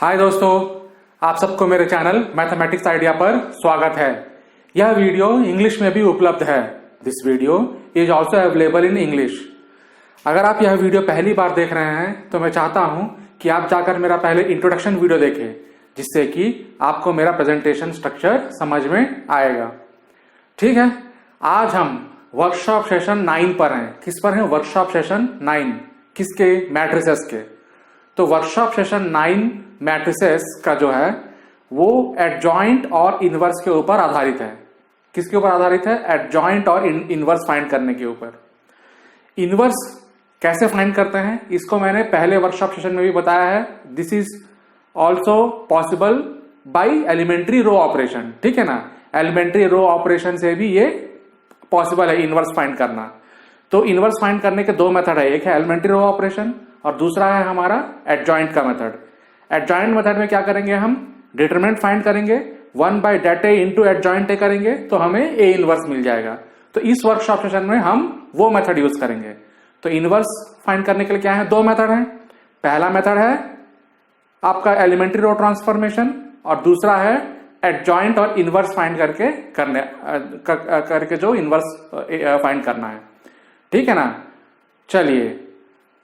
हाय दोस्तों, आप सबको मेरे चैनल मैथमेटिक्स आइडिया पर स्वागत है। यह वीडियो इंग्लिश में भी उपलब्ध है। This video is also available in English. अगर आप यह वीडियो पहली बार देख रहे हैं तो मैं चाहता हूं कि आप जाकर मेरा पहले इंट्रोडक्शन वीडियो देखें, जिससे कि आपको मेरा प्रेजेंटेशन स्ट्रक्चर समझ में आएगा। ठीक है, आज हम वर्कशॉप सेशन 9 पर हैं। किस पर हैं? Workshop session 9। किसके? मैट्रिसेस के। तो वर्कशॉप सेशन 9 मैट्रिसेस का जो है वो एडजॉइंट और इनवर्स के ऊपर आधारित है। किसके ऊपर आधारित है? एडजॉइंट और इनवर्स फाइंड करने के ऊपर। इनवर्स कैसे फाइंड करते हैं इसको मैंने पहले वर्कशॉप सेशन में भी बताया है। This is also possible by elementary row operation. ठीक है ना, एलिमेंट्री रो ऑपरेशन से भी ये पॉसिबल है इनवर्स फाइंड करना। तो इनवर्स फाइंड करने के दो मेथड है, एक है एलिमेंट्री रो ऑपरेशन और दूसरा है हमारा एडजॉइंट का मेथड। एडजॉइंट मेथड में क्या करेंगे? हम डिटरमिनेंट फाइंड करेंगे, 1 by det A into adjoint A करेंगे तो हमें ए इनवर्स मिल जाएगा। तो इस वर्कशॉप सेशन में हम वो मेथड यूज करेंगे। तो इनवर्स फाइंड करने के लिए क्या है? दो मेथड है। पहला मेथड है आपका एलिमेंट्री रो ट्रांसफॉर्मेशन और दूसरा है एडजॉइंट और इनवर्स फाइंड करके जो इनवर्स फाइंड करना है। ठीक है ना, चलिए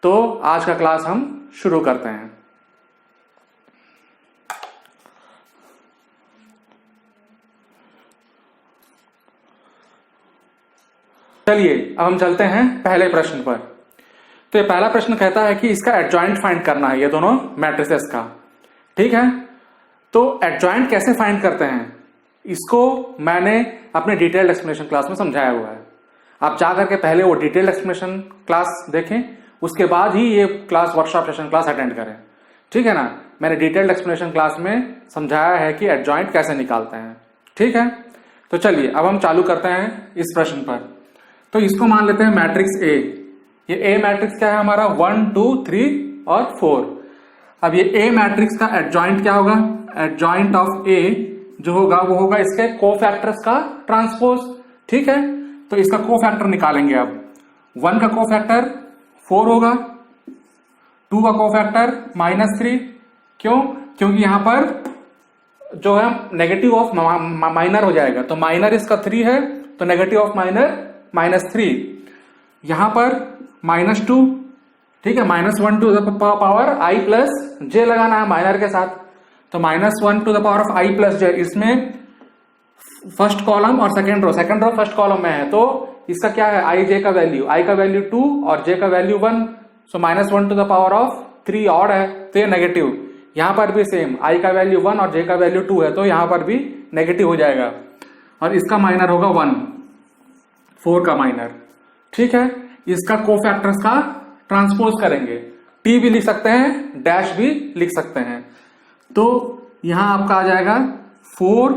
तो आज का क्लास हम शुरू करते हैं। चलिए अब हम चलते हैं पहले प्रश्न पर। तो ये पहला प्रश्न कहता है कि इसका एडजॉइंट फाइंड करना है, ये दोनों मैट्रिसेस का। ठीक है, तो एडजॉइंट कैसे फाइंड करते हैं इसको मैंने अपने डिटेल्ड एक्सप्लेनेशन क्लास में समझाया हुआ है। आप जाकर के पहले वो डिटेल्ड एक्सप्लेनेशन क्लास देखें, उसके बाद ही ये class workshop session class attend करें। ठीक है ना, मैंने डिटेल्ड एक्सप्लेनेशन क्लास में समझाया है कि एडजॉइंट कैसे निकालते हैं। ठीक है, तो चलिए अब हम चालू करते हैं इस प्रश्न पर। तो इसको मान लेते हैं मैट्रिक्स ए। ये ए मैट्रिक्स क्या है हमारा? 1 2 3 और 4। अब ये ए मैट्रिक्स का एडजॉइंट क्या होगा? एडजॉइंट ऑफ ए जो होगा वो होगा इसके कोफैक्टर्स का ट्रांसपोज। ठीक है, तो इसका कोफैक्टर निकालेंगे। अब 1 का कोफैक्टर 4 होगा, 2 का कोफैक्टर -3। क्यों? क्योंकि यहां पर जो है नेगेटिव ऑफ माइनर हो जाएगा, तो माइनर इसका 3 है तो नेगेटिव ऑफ माइनर -3। यहां पर -2। ठीक है, -1 to the power i plus j लगाना है माइनर के साथ। तो -1 to the power of i plus j, इसमें फर्स्ट कॉलम और सेकेंड रो फर्स्ट कॉलम में है। तो इसका क्या है? i j का वैल्यू, i का वैल्यू 2 और j का value 1। So -1 to the power of 3 odd है तो ये नेगेटिव। यहां पर भी सेम, i का वैल्यू 1 और j का वैल्यू 2 है तो यहां पर भी नेगेटिव हो जाएगा। और इसका माइनर होगा 1, 4 का माइनर। ठीक है, इसका कोफैक्टर्स का ट्रांसपोज करेंगे। t भी लिख सकते हैं, डैश भी लिख सकते हैं। तो यहां आपका आ जाएगा 4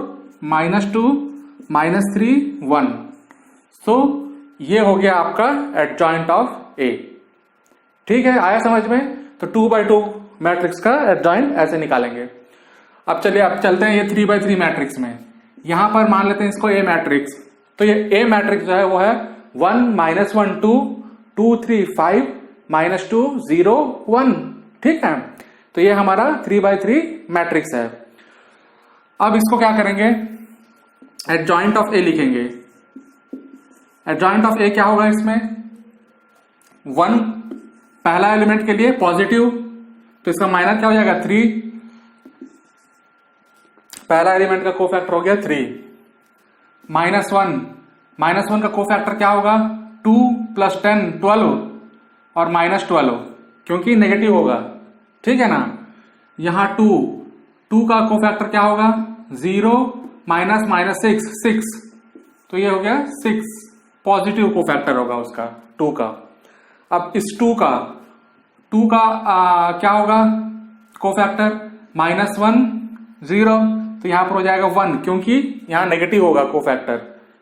-2 -3 1। सो ये हो गया आपका एडजॉइंट ऑफ ए। ठीक है, आया समझ में? तो 2x2 मैट्रिक्स का एडजॉइंट ऐसे निकालेंगे। अब चलिए अब चलते हैं ये 3x3 मैट्रिक्स में। यहां पर मान लेते हैं इसको ए मैट्रिक्स। तो ये ए मैट्रिक्स जो है वो है 1 -1 2 2 3 5 -2 0 1। ठीक है, तो ये हमारा 3x3 मैट्रिक्स है। अब इसको क्या करेंगे? एडजॉइंट ऑफ ए लिखेंगे। एडजॉइंट ऑफ ए क्या होगा? इसमें 1 पहला एलिमेंट के लिए पॉजिटिव, तो इसका माइनर क्या हो जाएगा? 3। पहला एलिमेंट का कोफैक्टर हो गया 3। -1 का कोफैक्टर क्या होगा? 2 + 10 12 और -12 क्योंकि नेगेटिव होगा। ठीक है ना, यहां 2 का कोफैक्टर क्या होगा? 0 -6 तो ये हो गया 6। पॉजिटिव कोफैक्टर होगा उसका 2 का। अब इस 2 का क्या होगा कोफैक्टर? -1 0 तो यहां पर हो जाएगा 1 क्योंकि यहां नेगेटिव होगा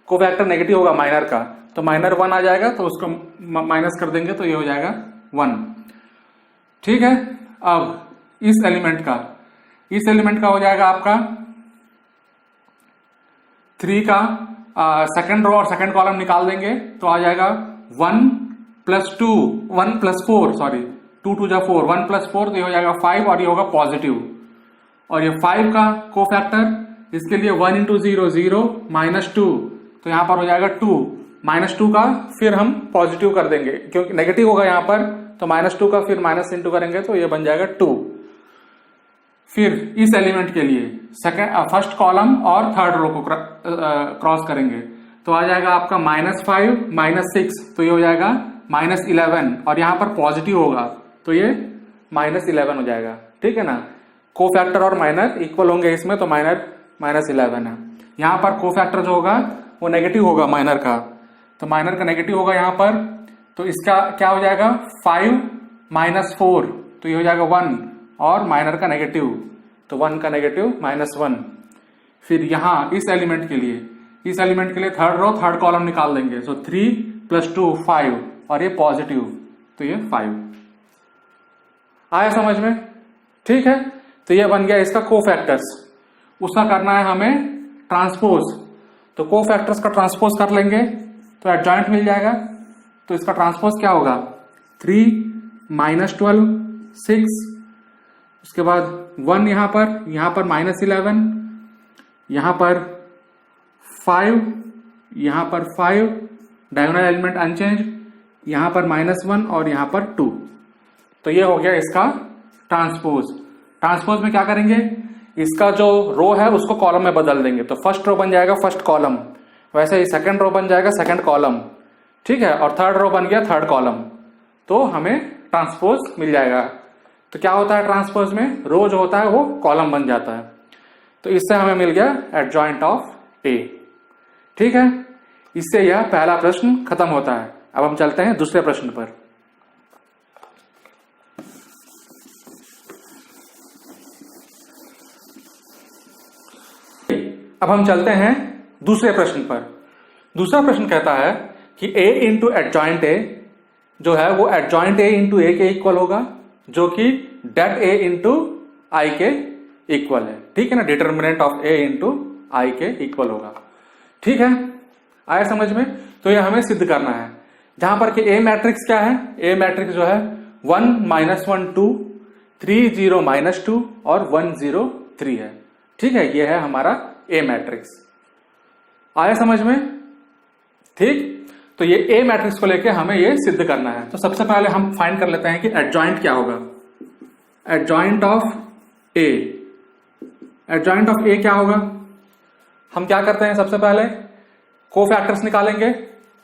कोफैक्टर नेगेटिव होगा माइनर का, तो माइनर 1 आ जाएगा तो उसको माइनस कर देंगे तो ये हो जाएगा 1। ठीक है, अब इस एलिमेंट का हो जाएगा आपका 3 का सेकंड रो और सेकंड कॉलम निकाल देंगे तो आ जाएगा 1 + 4 सॉरी 2 2 जा 4 1 + 4 तो ये हो जाएगा 5 और ये होगा पॉजिटिव। और ये 5 का कोफैक्टर इसके लिए 1 इंटू 0 0 -2, तो यहां पर हो जाएगा 2 -2 का फिर हम पॉजिटिव कर देंगे क्योंकि नेगेटिव होगा यहां पर, तो -2 का फिर माइनस इंटू करेंगे तो ये बन जाएगा 2। फिर इस एलिमेंट के लिए फर्स्ट कॉलम और थर्ड रो को क्रॉस करेंगे तो आ जाएगा आपका -5 -6, तो ये हो जाएगा -11, और यहां पर पॉजिटिव होगा तो ये -11 हो जाएगा। ठीक है ना, कोफैक्टर और माइनर इक्वल होंगे इसमें, तो माइनर -11 है। यहां पर कोफैक्टर जो होगा वो नेगेटिव होगा माइनर का, तो माइनर का नेगेटिव होगा यहां पर, तो इसका क्या हो जाएगा 5 -4, तो ये हो जाएगा 1, और माइनर का नेगेटिव, तो 1 का नेगेटिव -1। फिर यहां इस एलिमेंट के लिए थर्ड रो थर्ड कॉलम निकाल देंगे, सो 3 + 2 5, और ये पॉजिटिव, तो ये 5 आया समझ में। ठीक है, तो ये बन गया इसका कोफैक्टर्स। उसका करना है हमें ट्रांसपोज, तो कोफैक्टर्स का ट्रांसपोज कर लेंगे तो एडजॉइंट मिल जाएगा। तो इसका ट्रांसपोज क्या होगा 3 -12 6, उसके बाद 1 यहां पर -11, यहां पर 5, यहां पर 5, डायगोनल एलिमेंट अनचेंज, यहां पर -1 और यहां पर 2। तो ये हो गया इसका ट्रांसपोज। ट्रांसपोज में क्या करेंगे, इसका जो रो है उसको कॉलम में बदल देंगे, तो फर्स्ट रो बन जाएगा फर्स्ट कॉलम, वैसे ही सेकंड रो बन जाएगा सेकंड कॉलम। ठीक है, और थर्ड रो बन गया थर्ड कॉलम, तो हमें ट्रांसपोज मिल जाएगा। तो क्या होता है ट्रांसपोज में, रो जो होता है वो कॉलम बन जाता है। तो इससे हमें मिल गया एडजॉइंट ऑफ ए। ठीक है, इससे यह पहला प्रश्न खत्म होता है। अब हम चलते हैं दूसरे प्रश्न पर। अब हम चलते हैं दूसरे प्रश्न पर। दूसरा प्रश्न कहता है कि a इंटू एडजॉइंट ए जो है वो एडजॉइंट a इंटू ए के इक्वल होगा, जो कि डेट a इंटू आई के इक्वल है। ठीक है ना, डिटर्मिनेंट ऑफ a इंटू आई के इक्वल होगा। ठीक है, आया समझ में। तो ये हमें सिद्ध करना है, जहां पर कि a मैट्रिक्स क्या है, a मैट्रिक्स जो है 1 -1 2 3 0 -2 और 1 0 3 है। ठीक है, ये है हमारा ए मैट्रिक्स। आया समझ में। ठीक, तो ये ए मैट्रिक्स को लेके हमें ये सिद्ध करना है। तो सबसे पहले हम फाइंड कर लेते हैं कि एडजॉइंट क्या होगा। Adjoint of A, adjoint of A क्या होगा, हम क्या करते हैं सबसे पहले कोफैक्टर्स निकालेंगे।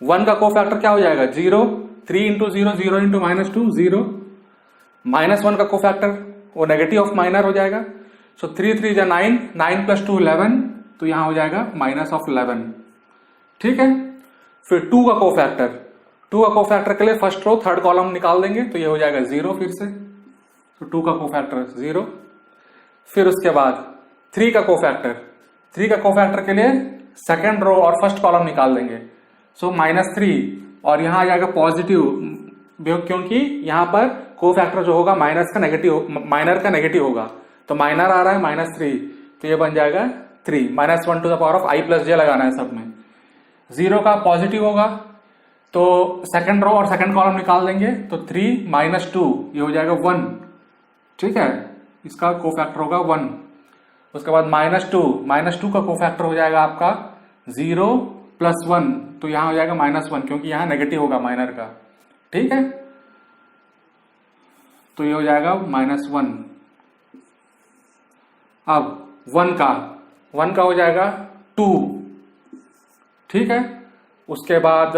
1 का कोफैक्टर क्या हो जाएगा 0, 3 इंटू 0 0 इंटू -2 0, -1 का कोफैक्टर वो नेगेटिव ऑफ माइनर हो जाएगा, सो 3 3 9 9 + 2 11, तो यहां हो जाएगा -11। ठीक है, फिर 2 का कोफैक्टर के लिए फर्स्ट रो थर्ड कॉलम निकाल देंगे, तो ये हो जाएगा 0 फिर से, तो 2 का कोफैक्टर 0। फिर उसके बाद 3 का कोफैक्टर के लिए सेकंड रो और फर्स्ट कॉलम निकाल देंगे, सो -3, और यहां आ जाएगा पॉजिटिव, क्योंकि यहां पर कोफैक्टर जो होगा माइनर का नेगेटिव होगा, तो माइनर आ रहा है -3, तो ये बन जाएगा 3 -1 to the power of i + j लगाना है सब में। 0 का पॉजिटिव होगा तो सेकंड रो और सेकंड कॉलम निकाल देंगे, तो 3 -2 ये हो जाएगा 1। ठीक है, इसका कोफैक्टर होगा 1। उसके बाद -2 का कोफैक्टर हो जाएगा आपका 0 + 1, तो यहां हो जाएगा -1, क्योंकि यहां नेगेटिव होगा माइनर का। ठीक है, तो ये हो जाएगा -1। अब 1 का हो जाएगा 2। ठीक है, उसके बाद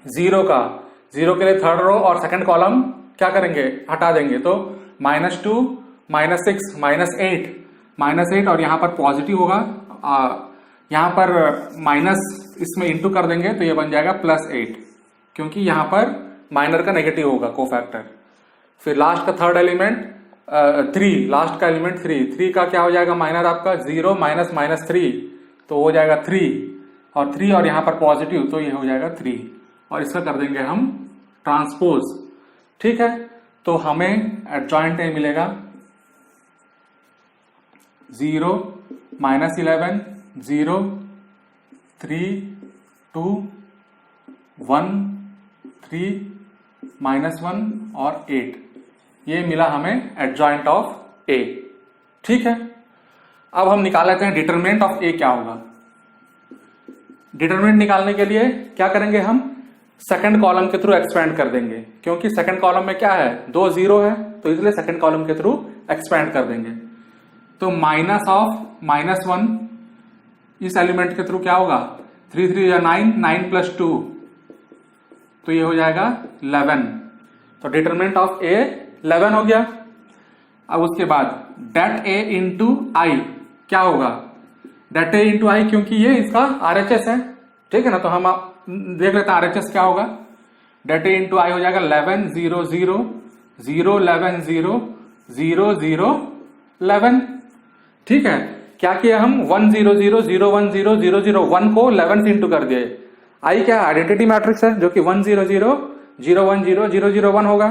0 के लिए थर्ड रो और सेकंड कॉलम क्या करेंगे हटा देंगे, तो -2 -6 -8 और यहां पर पॉजिटिव होगा, यहां पर माइनस इसमें इंटू कर देंगे, तो ये बन जाएगा +8, क्योंकि यहां पर माइनर का नेगेटिव होगा कोफैक्टर। फिर लास्ट का थर्ड एलिमेंट 3, लास्ट का एलिमेंट 3 का क्या हो जाएगा माइनर आपका 0 -3, तो हो जाएगा 3 और यहां पर पॉजिटिव, तो ये हो जाएगा 3, और इसका कर देंगे हम ट्रांसपोज। ठीक है, तो हमें एडजॉइंट ए मिलेगा 0 -11 0 3 2 1 3 -1 और 8, ये मिला हमें एडजॉइंट ऑफ ए। ठीक है, अब हम निकाल लेते हैं डिटरमिनेंट ऑफ ए क्या होगा। डिटरमिनेंट निकालने के लिए क्या करेंगे, हम सेकंड कॉलम के थ्रू एक्सपेंड कर देंगे, क्योंकि सेकंड कॉलम में क्या है, 2 0 है, तो इसलिए सेकंड कॉलम के थ्रू एक्सपेंड कर देंगे। तो माइनस ऑफ -1 इस एलिमेंट के थ्रू क्या होगा, 3 3 या 9, 9 + 2, तो ये हो जाएगा 11। तो डिटरमिनेंट ऑफ ए 11 हो गया। अब उसके बाद डेट ए इंटू आई क्या होगा, डेट ए इंटू आई, क्योंकि ये इसका RHS है, ठीक है ना, तो हम देख लेते हैं RHS क्या होगा। डेट ए इंटू आई हो जाएगा 11 0 0 0 11 0 0 0 11। ठीक है, क्या किया हम 1 0 0 0 1 0 0 0 1 को 11 से इंटू कर दिए। आई क्या आइडेंटिटी मैट्रिक्स है, जो कि 1 0 0 0 1 0 0 0 1 होगा।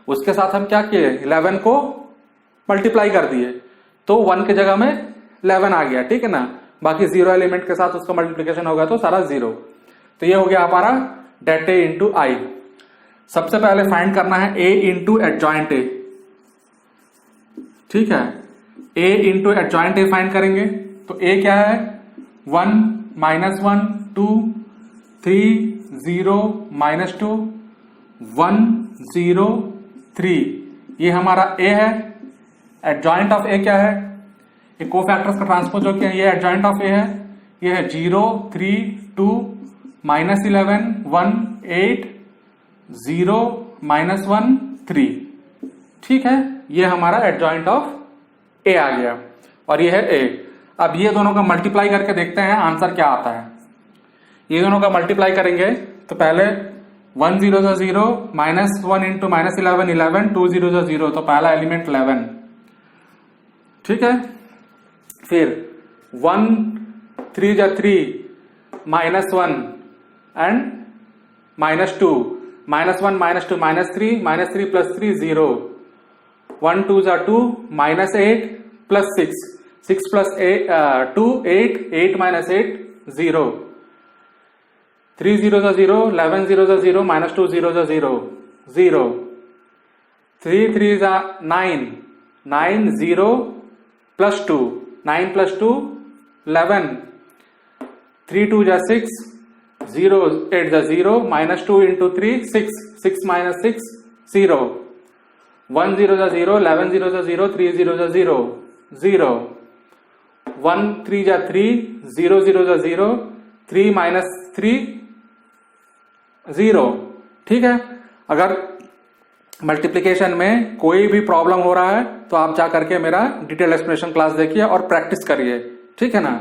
उसके साथ हम क्या किए, 11 को मल्टीप्लाई कर दिए, तो 1 की जगह में 11 आ गया, ठीक है ना। बाकी 0 एलिमेंट के साथ उसका मल्टीप्लिकेशन होगा तो सारा 0। तो ये हो गया हमारा डेट ए इंटू आई। सबसे पहले फाइंड करना है ए इंटू एडजॉइंट ए, ठीक है, ए इंटू एडजॉइंट ए फाइंड करेंगे। तो ए क्या है, 1 -1 2 3 0 -2 1 0 3, ये हमारा ए है। एडजॉइंट ऑफ ए क्या है, ये कोफैक्टर्स का ट्रांसपोज हो गया, ये एडजॉइंट ऑफ ए है, ये है 0 3 2 -11 1 8 0 -1 3, ठीक है, ये हमारा एडजॉइंट ऑफ ए आ गया और ये है ए। अब ये दोनों का मल्टीप्लाई करके देखते हैं आंसर क्या आता है। ये दोनों का मल्टीप्लाई करेंगे तो पहले 1 0 0 -1 इंटू -11 11 2 0 0, तो पहला एलिमेंट 11, ठीक है। फिर 1 3 3 -1 एंड -2 -1 -2 -3 -3 + 3 0 1 2 2 -8 + 6 6 + 8 2 8 8 -8 0 3 0 0 11 0 0 -2 0 0 0 3 3 9 9 0 + 2 9 + 2 11 3 2 6 0 8 0 -2 into 3 6 6 -6 0 1 0 0 11 0 0 3 0 0 0 1 3 3 0 0 0 3 -3 0, ठीक है। अगर मल्टीप्लिकेशन में कोई भी प्रॉब्लम हो रहा है तो आप जा करके मेरा डिटेल एक्सप्लेनेशन क्लास देखिए और प्रैक्टिस करिए, ठीक है ना,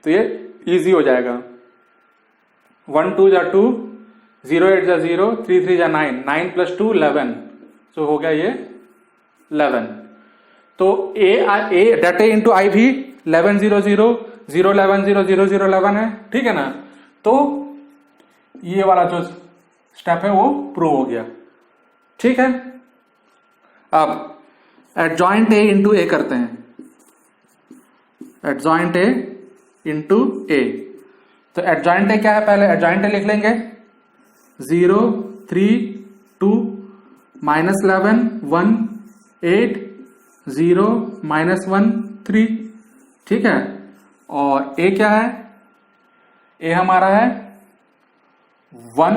तो ये इजी हो जाएगा। 1 2 2 0 8 0 3 3 9 9 + 2 11, तो हो गया ये 11। तो ए डेट ए इंटू आई भी 11 0 0 0 11 0 0 0 11 है, ठीक है ना। तो ये वाला जो स्टेप है वो प्रूव हो गया, ठीक है। अब एडजॉइंट ए इंटू ए करते हैं, एडजॉइंट ए इंटू ए। तो एडजॉइंट ए क्या है, पहले एडजॉइंट ए लिख लेंगे 0 3 2 -11 1 8 0 -1 3, ठीक है। और ए क्या है, ए हमारा है 1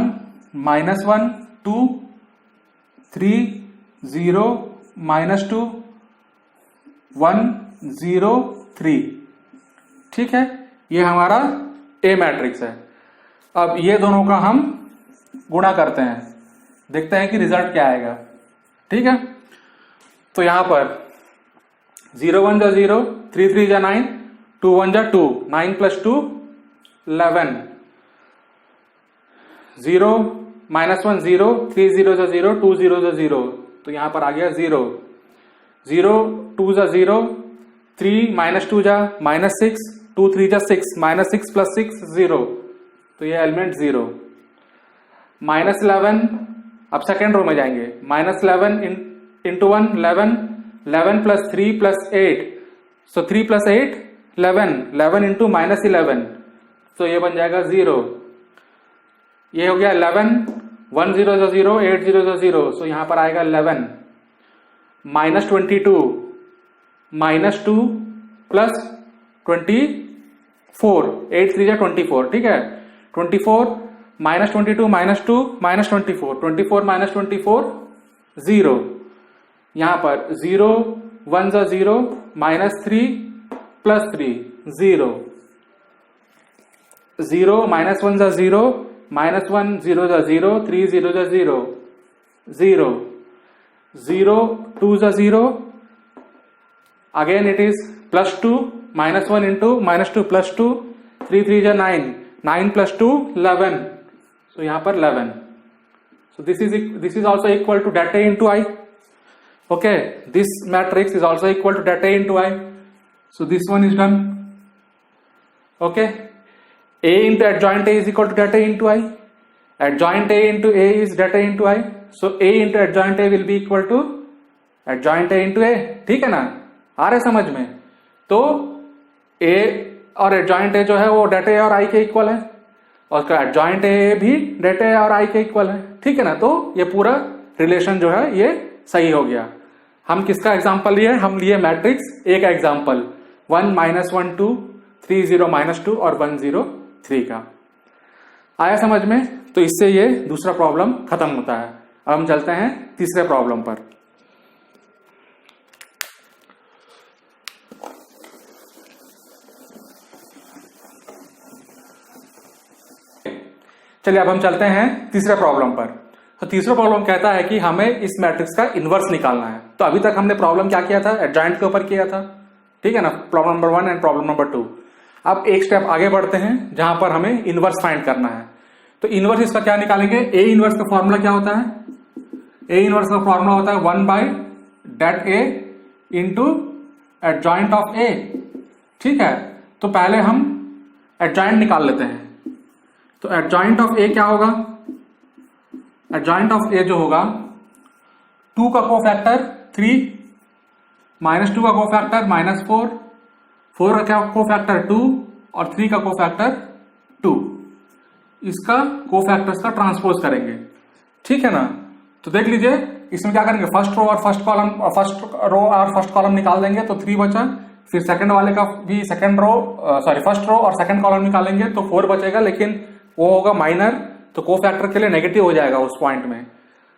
-1 2 3 0 -2 1 0 3, ठीक है, ये हमारा ए मैट्रिक्स है। अब ये दोनों का हम गुणा करते हैं, देखते हैं कि रिजल्ट क्या आएगा, ठीक है। तो यहां पर 0 1 0 3 3 9 2 1 2 9 + 2 11 0 -1 0 3 0 0 2 0 0, तो यहां पर आ गया 0 0 2 0 3 -2 -6 2 3 6 -6 + 6 0, तो ये एलिमेंट 0 -11। अब सेकेंड रो में जाएंगे, -11 इंटू 1 11 11 + 3 + 8, सो 3 + 8 11 11 इंटू -11, तो ये बन जाएगा 0। ये हो गया 11 1 0 0 8 0 0, सो यहां पर आएगा 11 -22 -2 प्लस 24, 8 3 जा 24, ठीक है। 24 -22 -2 -24, 24 -24 0, यहां पर 0 1 जा 0, -3 प्लस 3 0, 0 -1 जा 0, -1 0 जा 0, 3 0 जा 0, 0 0 2 जा 0, again it is +2, -1 into -2 +2, 3 3 जा 9, 9 + 2 11, so यहाँ पर 11, so this is also equal to dat A into I, okay, this matrix is also equal to dat A into I, so this one is done, okay. A into adjoint A is equal to dat A into I, adjoint A into A is dat A into I, so A into adjoint A will be equal to adjoint A into A, ठीक है ना, आ रहे समझ में। तो A और adjoint A जो है वो dat A और I के इक्वल है, और उसका adjoint A भी dat A और I के इक्वल है, ठीक है ना। तो ये पूरा रिलेशन जो है ये सही हो गया। हम किसका एग्जाम्पल लिए? हम लिए मैट्रिक्स A का एग्जाम्पल, 1 -1 2 3 0 -2 और 1 0 3 का। आया समझ में? तो इससे ये दूसरा प्रॉब्लम खत्म होता है। अब हम चलते हैं तीसरे प्रॉब्लम पर। चलिए अब हम चलते हैं तीसरे प्रॉब्लम पर। तो तीसरा प्रॉब्लम कहता है कि हमें इस मैट्रिक्स का इनवर्स निकालना है। तो अभी तक हमने प्रॉब्लम क्या किया था? एडजॉइंट के ऊपर किया था, ठीक है ना, problem number 1 and problem number 2। अब एक स्टेप आगे बढ़ते हैं जहां पर हमें इनवर्स फाइंड करना है। तो इनवर्स इसका क्या निकालेंगे? ए इनवर्स का फॉर्मूला क्या होता है? ए इनवर्स का फॉर्मूला होता है 1/dat A into adjoint of A, ठीक है। तो पहले हम एडजॉइंट निकाल लेते हैं। तो एडजॉइंट ऑफ ए क्या होगा? एडजॉइंट ऑफ ए जो होगा 2 का कोफैक्टर 3, -2 का कोफैक्टर -4, 4 का कोफैक्टर 2 और 3 का कोफैक्टर 2। इसका कोफैक्टर्स का ट्रांसपोज करेंगे, ठीक है ना। तो देख लीजिए इसमें क्या करेंगे, फर्स्ट रो और फर्स्ट कॉलम और फर्स्ट कॉलम निकाल देंगे तो 3 बचा। फिर सेकंड वाले का भी फर्स्ट रो और सेकंड कॉलम निकालेंगे तो 4 बचेगा, लेकिन वो होगा माइनर, तो कोफैक्टर के लिए नेगेटिव हो जाएगा उस पॉइंट में।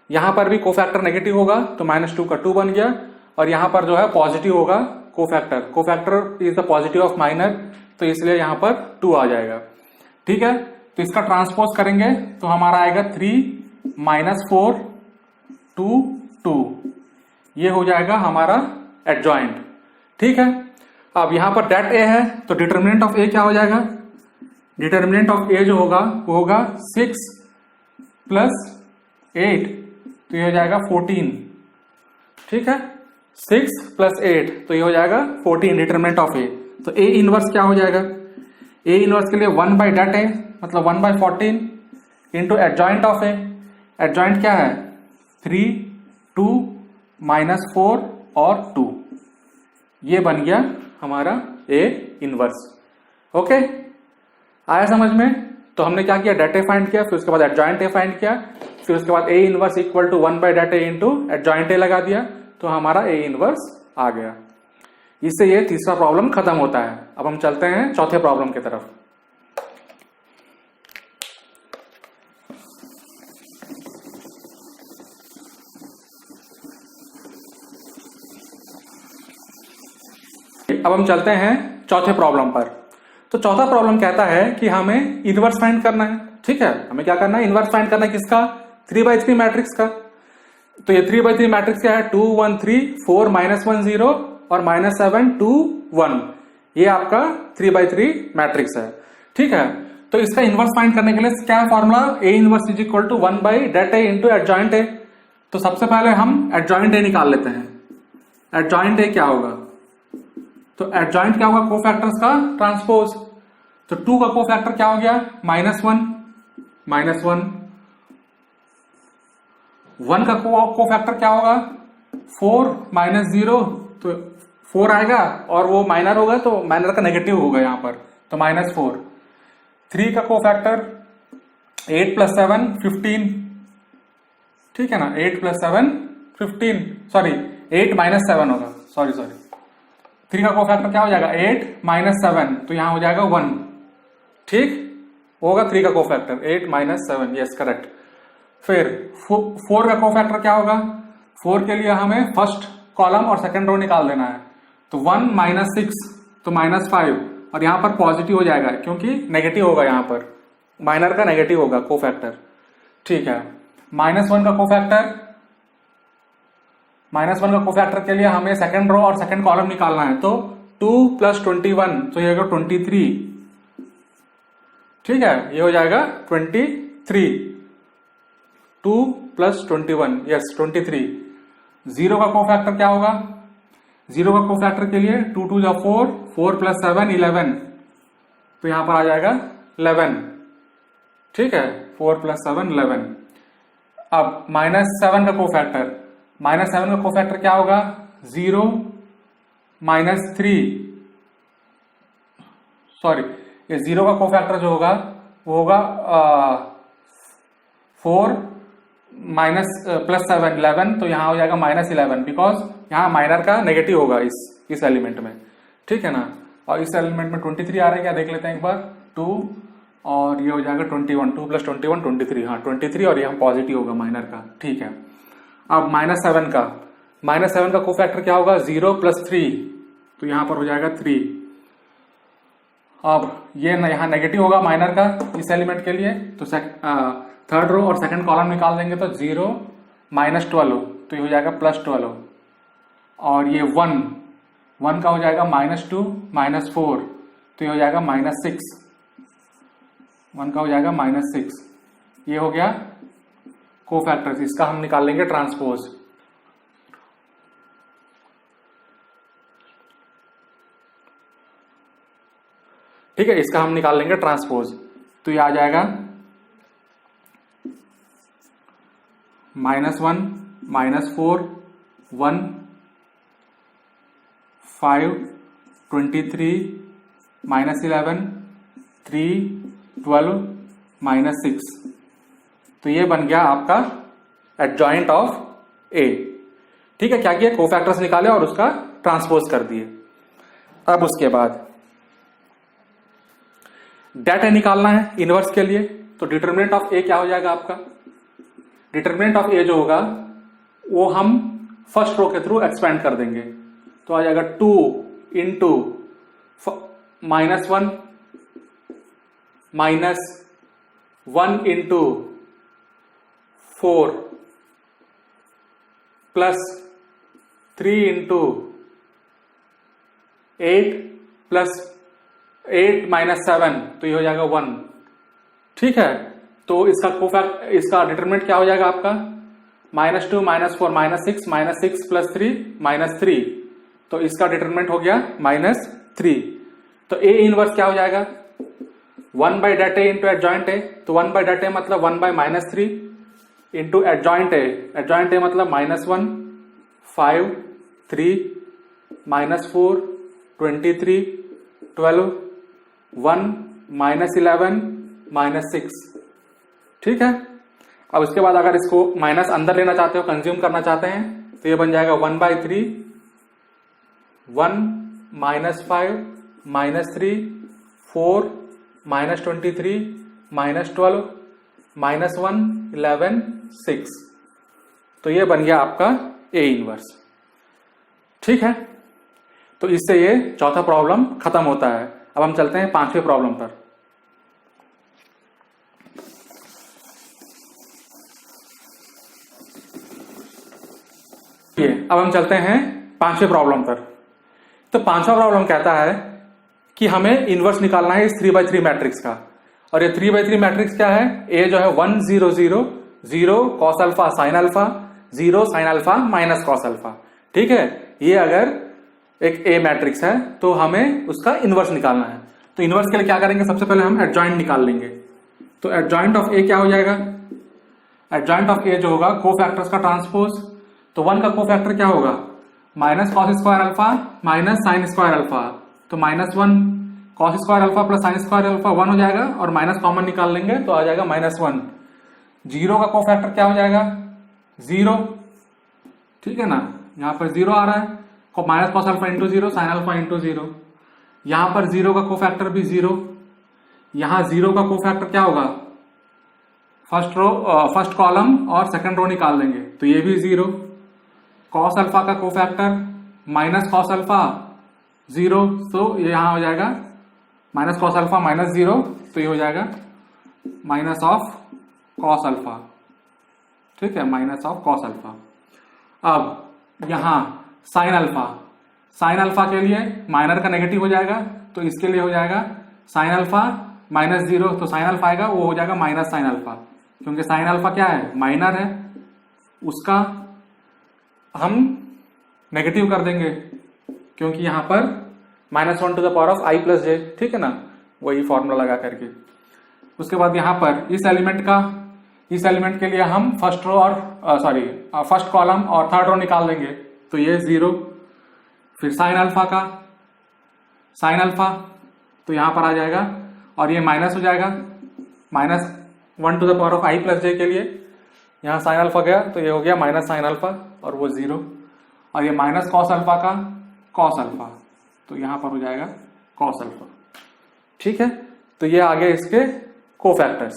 यहां पर भी कोफैक्टर नेगेटिव होगा तो -2 का 2 बन गया, और यहां पर जो है पॉजिटिव होगा cofactor is the positive of minor, तो इसलिए यहां पर 2 आ जाएगा, ठीक है। तो इसका ट्रांसपोज करेंगे तो हमारा आएगा 3 -4 2 2, ये हो जाएगा हमारा एडजॉइंट, ठीक है। अब यहां पर dat A है तो डिटर्मिनेंट ऑफ A क्या हो जाएगा? डिटर्मिनेंट ऑफ A जो होगा वो होगा 6 + 8, तो ये हो जाएगा 14, ठीक है। 6 + 8 तो ये हो जाएगा 14 डिटर्मिनेंट ऑफ A। तो A इनवर्स क्या हो जाएगा? A इनवर्स के लिए 1/dat A मतलब 1/14 into adjoint of A। Adjoint क्या है? 3 2 -4 और 2, ये बन गया हमारा A इनवर्स। ओके, आया समझ में? तो हमने क्या किया? dat A फाइंड किया, फिर उसके बाद एडजॉइंट A फाइंड किया, फिर उसके बाद A inverse equal to 1/dat A into adjoint A लगा दिया, तो हमारा A इनवर्स आ गया। इससे ये तीसरा प्रॉब्लम खत्म होता है। अब हम चलते हैं चौथे प्रॉब्लम की तरफ। अब हम चलते हैं चौथे प्रॉब्लम पर। तो चौथा प्रॉब्लम कहता है कि हमें इनवर्स फाइंड करना है, ठीक है। हमें क्या करना है? इनवर्स फाइंड करना है किसका? 3/3 मैट्रिक्स का। तो ये 3/3 मैट्रिक्स क्या है? 2 1 3 4 -1 0 और -7 2 1, ये आपका 3/3 मैट्रिक्स है, ठीक है। तो इसका इनवर्स फाइंड करने के लिए क्या है formula? A inverse is equal to 1/dat A into adjoint A। तो सबसे पहले हम एडजॉइंट A निकाल लेते हैं। एडजॉइंट A क्या होगा? तो एडजॉइंट क्या होगा? कोफैक्टर्स का ट्रांसपोज। तो 2 का कोफैक्टर क्या हो गया? -1 -1, 1 का कोफैक्टर क्या होगा? 4 -0, तो 4 आएगा और वो माइनर होगा तो माइनर का नेगेटिव होगा यहां पर, तो -4। 3 का कोफैक्टर 8 + 7 15, ठीक है ना। 8 + 7 15, सॉरी 8 - 7 होगा, सॉरी 3 का कोफैक्टर क्या हो जाएगा 8 माइनस 7, तो यहां हो जाएगा 1। ठीक होगा 3 का कोफैक्टर 8 माइनस 7, यस करेक्ट। फिर 4 का कोफैक्टर क्या होगा, 4 के लिए हमें फर्स्ट कॉलम और सेकंड रो निकाल देना है। तो 1 माइनस 6 तो माइनस 5, और यहां पर पॉजिटिव हो जाएगा क्योंकि नेगेटिव होगा, यहां पर माइनर का नेगेटिव होगा कोफैक्टर। ठीक है, -1 का कोफैक्टर, -1 का कोफैक्टर के लिए हमें सेकंड रो और सेकंड कॉलम निकालना है। तो 2 प्लस 21 तो ये होगा 23। ठीक है, ये हो जाएगा 23। 2 प्लस 21 यस 23। 0 का कोफैक्टर क्या होगा, 0 का कोफैक्टर के लिए 2 2 जा 4, 4 प्लस 7 11, तो यहां पर आ जाएगा 11। ठीक है, 4 प्लस 7 11। अब -7 का कोफैक्टर, -7 का कोफैक्टर क्या होगा 0 माइनस 3, सॉरी ये 0 का कोफैक्टर जो होगा वो होगा 4 माइनस प्लस 7 11, तो यहां हो जाएगा -11 बिकॉज यहां माइनर का नेगेटिव होगा इस एलिमेंट में। ठीक है ना, और इस एलिमेंट में 23 आ रहा है क्या देख लेते हैं एक बार। 2 और ये हो जाएगा 21, 2 प्लस 21 23, हाँ 23, और यहाँ पॉजिटिव होगा माइनर का। ठीक है, अब -7 का कोफैक्टर क्या होगा 0 प्लस 3, तो यहां पर हो जाएगा 3। अब ये यहाँ नेगेटिव होगा माइनर का इस एलिमेंट के लिए, तो थर्ड रो और सेकंड कॉलम निकाल देंगे तो 0 माइनस 12, तो ये हो जाएगा प्लस 12, और ये 1 का हो जाएगा -2 माइनस 4, तो ये हो जाएगा -6, 1 का हो जाएगा -6। ये हो गया कोफैक्टर्स, इसका हम निकाल लेंगे ट्रांसपोज। ठीक है, इसका हम निकाल लेंगे ट्रांसपोज, तो ये आ जाएगा -1 -4 1 5 23 -11 3 12 -6, तो ये बन गया आपका एडजॉइंट ऑफ ए। ठीक है, क्या किया कोफैक्टर्स निकाले और उसका ट्रांसपोज कर दिए। अब उसके बाद डेटा निकालना है इनवर्स के लिए, तो डिटरमिनेंट ऑफ ए क्या हो जाएगा आपका, डिटरमिनेंट ऑफ ए जो होगा वो हम फर्स्ट रो के थ्रू एक्सपेंड कर देंगे, तो आ जाएगा 2 into -1 minus 1 into 4 plus 3 into 8 plus 8 minus 7, तो ये हो जाएगा 1। ठीक है, तो इसका डिटरमिनेंट क्या हो जाएगा आपका -2 -4 -6 -6 प्लस 3 -3, तो इसका डिटरमिनेंट हो गया -3। तो ए इनवर्स क्या हो जाएगा 1 by det A into adjoint A, तो 1 बाई डेट ए मतलब 1 बाई -3 इंटू एडजॉइंट ए मतलब -1 5 3 -4 23 12 1 -11 -6। ठीक है, अब उसके बाद अगर इसको माइनस अंदर लेना चाहते हो, कंज्यूम करना चाहते हैं, तो ये बन जाएगा 1/3 1 -5 -3 4 -23 -12 -1 11 6, तो ये बन गया आपका ए इनवर्स। ठीक है, तो इससे ये चौथा प्रॉब्लम खत्म होता है। अब हम चलते हैं पांचवें प्रॉब्लम पर। अब हम चलते हैं पांचवें प्रॉब्लम पर। तो पांचवा प्रॉब्लम कहता है कि हमें इनवर्स निकालना है इस 3/3 मैट्रिक्स का, और ये 3/3 मैट्रिक्स क्या है, ए जो है 1 0 0 0 cos alpha sine alpha 0 sine alpha minus cos alpha. ठीक है, ये अगर एक ए मैट्रिक्स है तो हमें उसका इनवर्स निकालना है। तो इनवर्स के लिए क्या करेंगे, सबसे पहले हम एडजॉइंट निकाल लेंगे। तो एडजॉइंट ऑफ ए क्या हो जाएगा, एडजॉइंट ऑफ ए जो होगा कोफैक्टर्स का ट्रांसपोज। तो 1 का कोफैक्टर क्या होगा minus cos square alpha minus sine square alpha, तो -1 cos square alpha plus sine square alpha 1 हो जाएगा, और माइनस कॉमन निकाल लेंगे तो आ जाएगा -1। 0 का कोफैक्टर क्या हो जाएगा 0। ठीक है ना, यहां पर 0 आ रहा है, minus cos alpha into zero, sine alpha into zero. यहां पर जीरो का कोफैक्टर भी जीरो, यहां जीरो का कोफैक्टर क्या होगा, फर्स्ट कॉलम और सेकंड रो निकाल लेंगे तो ये भी जीरो। कॉस अल्फा का cofactor minus cos alpha zero, तो ये यहां हो जाएगा minus cos alpha minus zero, तो ये हो जाएगा माइनस ऑफ कॉस अल्फा। ठीक है, माइनस ऑफ कॉस अल्फा। अब यहां साइन अल्फा, साइन अल्फा के लिए माइनर का नेगेटिव हो जाएगा, तो इसके लिए हो जाएगा साइन अल्फा माइनस जीरो, तो साइन अल्फा आएगा वो हो जाएगा माइनस साइन अल्फा, क्योंकि साइन अल्फा क्या है, माइनर है, उसका हम नेगेटिव कर देंगे क्योंकि यहां पर minus one to the power of I plus J. ठीक है ना, वही फॉर्मूला लगा करके। उसके बाद यहां पर इस एलिमेंट के लिए हम फर्स्ट रो और फर्स्ट कॉलम और थर्ड रो निकाल देंगे, तो ये जीरो। फिर साइन अल्फा का साइन अल्फा, तो यहां पर आ जाएगा और ये माइनस हो जाएगा, minus one to the power of I plus J के लिए यहां साइन अल्फा गया तो ये हो गया माइनस साइन अल्फा और वो जीरो। और ये माइनस कॉस अल्फा का कॉस अल्फा, तो यहां पर हो जाएगा कॉस अल्फा। ठीक है, तो ये आ गए इसके कोफैक्टर्स।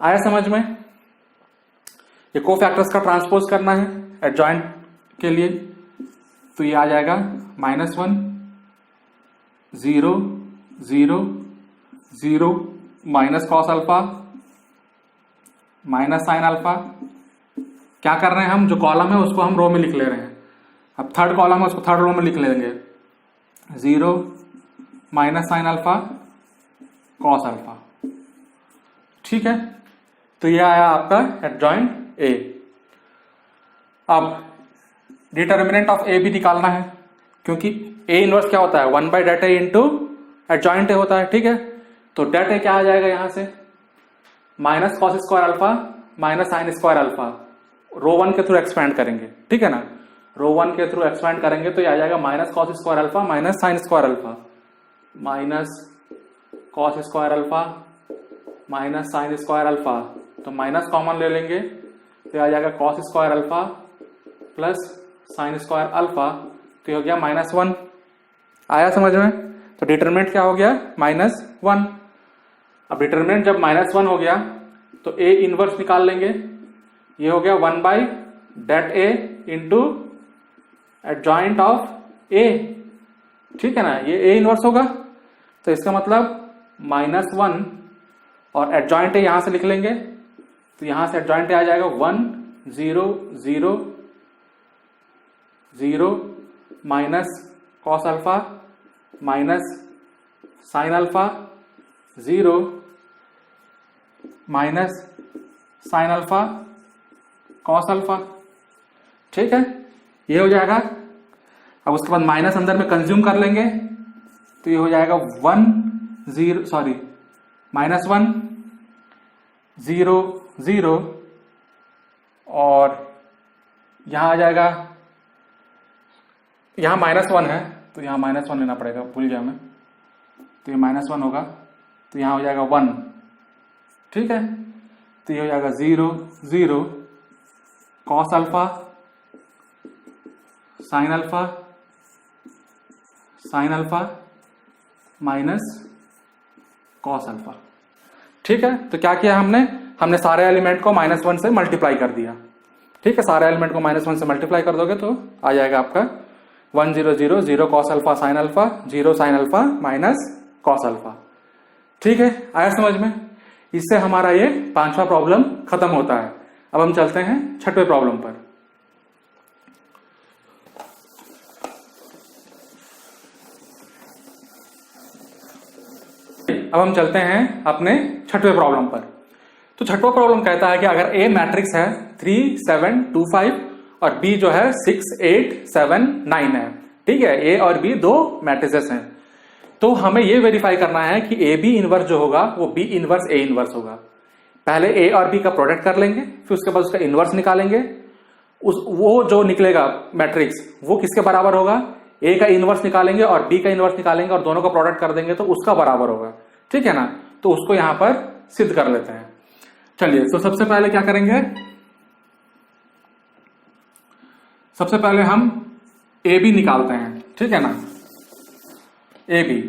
आया समझ में? ये कोफैक्टर्स का ट्रांसपोज करना है एडजॉइंट के लिए, तो ये आ जाएगा minus one zero zero zero minus cos alpha minus sine alpha. क्या कर रहे हैं हम, जो कॉलम है उसको हम रो में लिख ले रहे हैं, अब थर्ड कॉलम है उसको थर्ड रो में लिख लेंगे, zero minus sine alpha cos alpha. ठीक है, तो ये आया आपका एडजॉइंट ए। अब डिटर्मिनेंट ऑफ ए भी निकालना है, क्योंकि ए इनवर्स क्या होता है, one by det A into adjoint A होता है। ठीक है, तो डेट ए क्या आ जाएगा यहां से, minus cos square alpha minus sine square alpha, row one के थ्रू एक्सपेंड करेंगे। ठीक है ना, रो वन के थ्रू एक्सपेंड करेंगे तो ये आ जाएगा minus cos square alpha minus sine square alpha, minus cos square alpha minus sine square alpha, तो माइनस कॉमन ले लेंगे तो आ जाएगा cos square alpha plus sine square alpha, तो हो गया माइनस वन। आया समझ में? तो डिटरमिनेंट क्या हो गया, माइनस वन। अब डिटरमिनेंट जब माइनस वन हो गया तो ए इनवर्स निकाल लेंगे, ये हो गया one by det A into adjoint of A. ठीक है ना, ये ए इनवर्स होगा, तो इसका मतलब माइनस वन और एडजॉइंट ए यहां से लिख लेंगे, तो यहां से एडजॉइंट ए आ जाएगा one zero zero zero minus cos alpha minus sine alpha zero minus sine alpha cos alpha. ठीक है, ये हो जाएगा। अब उसके बाद माइनस अंदर में कंज्यूम कर लेंगे, तो ये हो जाएगा माइनस वन जीरो जीरो, और यहां आ जाएगा, यहां माइनस वन है तो यहां माइनस वन लेना पड़ेगा, भूल गया मैं, तो ये माइनस वन होगा, तो यहां हो जाएगा वन। ठीक है, तो ये हो जाएगा zero zero cos alpha sine alpha minus cos alpha. ठीक है, तो क्या किया हमने सारे एलिमेंट को माइनस वन से मल्टीप्लाई कर दिया। ठीक है, सारे एलिमेंट को माइनस वन से मल्टीप्लाई कर दोगे तो आ जाएगा आपका one zero zero zero cos alpha sine alpha zero sine alpha minus cos alpha. ठीक है, आया समझ में? इससे हमारा ये पांचवा प्रॉब्लम खत्म होता है। अब हम चलते हैं छठवें प्रॉब्लम पर। अब हम चलते हैं अपने छठवें प्रॉब्लम पर। तो छठवां प्रॉब्लम कहता है कि अगर ए मैट्रिक्स है 3 7 2 5 और बी जो है 6 8 7 9 है। ठीक है, ए और बी दो मैट्रिसेस हैं, तो हमें ये वेरीफाई करना है कि ए बी इनवर्स जो होगा वो बी इनवर्स ए इनवर्स होगा। पहले ए और बी का प्रोडक्ट कर लेंगे, फिर उसके बाद उसका इनवर्स निकालेंगे। वो जो निकलेगा मैट्रिक्स वो किसके बराबर होगा, ए का इनवर्स निकालेंगे और बी का इनवर्स निकालेंगे और दोनों का प्रोडक्ट कर देंगे तो उसका बराबर होगा। ठीक है ना, तो उसको यहां पर सिद्ध कर लेते हैं। चलिए, तो सबसे पहले क्या करेंगे, सबसे पहले हम ए बी निकालते हैं, ठीक है ना, ए बी।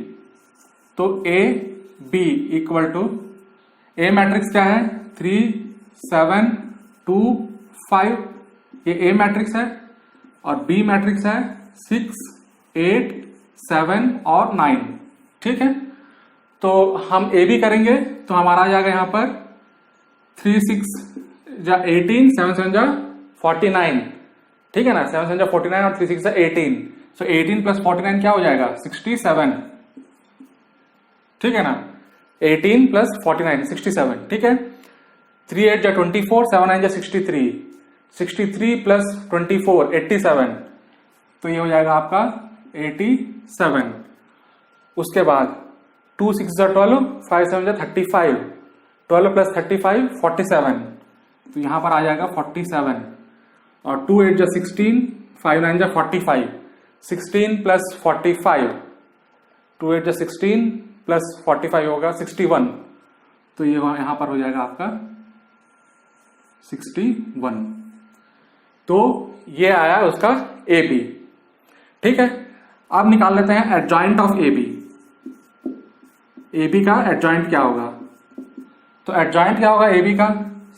तो A B equal to, A matrix क्या है 3 7 2 5, ये ए मैट्रिक्स है, और बी मैट्रिक्स है 6 8 7 और 9, ठीक है। तो हम ए बी करेंगे तो हमारा आ जाएगा यहां पर 3 6 जा 18, 7 7 जा 49, ठीक है ना, 7 7 जा 49 और 3 6 जा 18, सो 18 प्लस 49 क्या हो जाएगा 67, ठीक है ना, 18 प्लस 49 67, ठीक है। 3 8 जा 24, 7 9 जा 63, 63 प्लस 24 87, तो ये हो जाएगा आपका 87। उसके बाद 2 6 जा 12, 5 7 जा 35, 12 प्लस 35 47, तो यहां पर आ जाएगा 47, और 2 8 जा 16, 5 9 जा 45, 16 प्लस 45, 2 8 जा 16 प्लस 45 होगा 61, तो ये यहां पर हो जाएगा आपका 61। तो ये आया उसका ए बी, ठीक है। अब निकाल लेते हैं adjoint of A B. A B का एडजॉइंट क्या होगा, तो एडजॉइंट क्या होगा ए बी का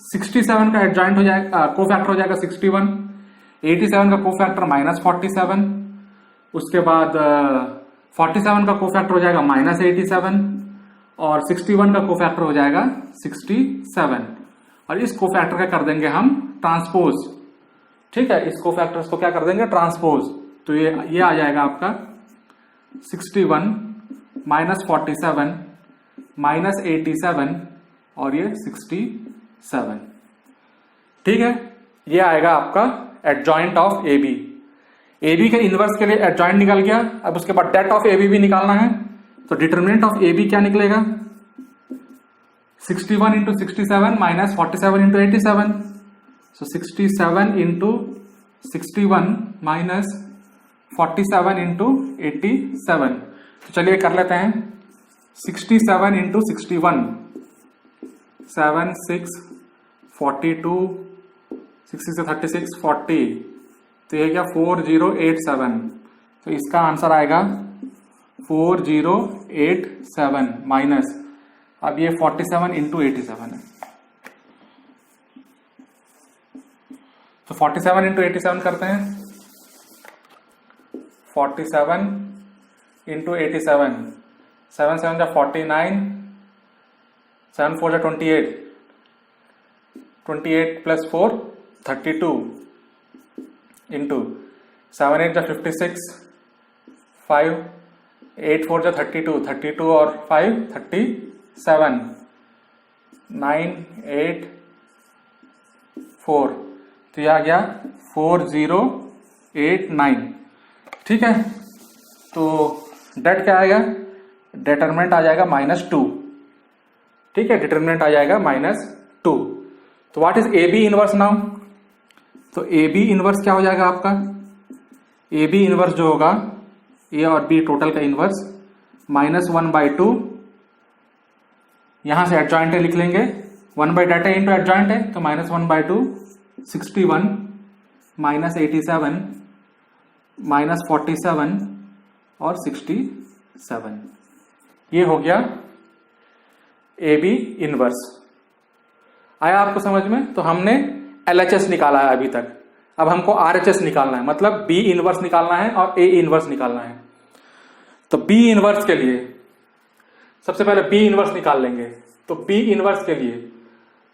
67 का एडजॉइंट हो जाएगा, कोफैक्टर हो जाएगा 61, 87 का कोफैक्टर -47, उसके बाद 47 का कोफैक्टर हो जाएगा -87, और 61 का कोफैक्टर हो जाएगा 67, और इस कोफैक्टर का कर देंगे हम ट्रांसपोज, ठीक है। इस कोफैक्टर्स को क्या कर देंगे ट्रांसपोज, तो ये आ जाएगा आपका 61 -47 -87 और ये 67, ठीक है। ये आएगा आपका adjoint of A B. A B के इनवर्स के लिए एडजॉइंट निकल गया, अब उसके बाद डेट ऑफ ए बी भी निकालना है, तो डिटरमिनेंट ऑफ ए बी क्या निकलेगा 61 इंटू 67 माइनस 47 इंटू 87, सो 67 इंटू 61 माइनस 47 इंटू 87, तो चलिए कर लेते हैं 67 इंटू 61, 7 6 42, 60 से 36 40, तो ये क्या 4087, तो इसका आंसर आएगा 4087 माइनस, अब ये 47 इंटू 87 है, तो 47 इंटू 87 करते हैं, 47 इंटू 87, 7 7 जा 49, 7 4 जा 28, 28 प्लस 4 32 इंटू 7 8 जा 56, 5 8 4 जा 32, 32 और 5 37, 9 8 4, तो यह आ गया 4089, ठीक है। तो डेट क्या आएगा, डिटरमिनेंट आ जाएगा -2, ठीक है, डिटरमिनेंट आ जाएगा -2। तो what is A B inverse now, तो ए बी इनवर्स क्या हो जाएगा आपका, ए बी इनवर्स जो होगा ए और बी टोटल का इनवर्स -1/2, यहां से एडजॉइंट लिख लेंगे, 1/डेटा इंटू एडजॉइंट है, तो -1/2, 61 -87 -47 और 67, ये हो गया ए बी इनवर्स। आया आपको समझ में, तो हमने LHS निकाला है अभी तक, अब हमको RHS निकालना है, मतलब B इनवर्स निकालना है और A इनवर्स निकालना है। तो B इनवर्स के लिए सबसे पहले B इनवर्स निकाल लेंगे, तो B इनवर्स के लिए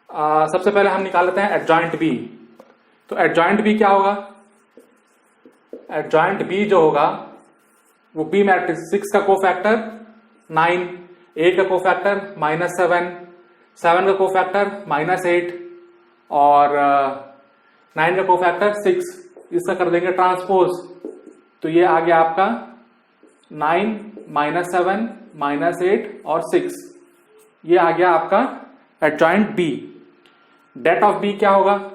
सबसे पहले हम निकाल लेते हैं एडजॉइंट B। तो एडजॉइंट B क्या होगा, एडजॉइंट B जो होगा वो B मैट्रिक्स 6 का कोफैक्टर 9, 8 का कोफैक्टर -7, 7 का कोफैक्टर -8 और 9 का कोफैक्टर 6, इसका कर देंगे ट्रांसपोज, तो ये आ गया आपका 9 -7 -8 और 6, ये आ गया आपका adjoint B। Det of B क्या होगा,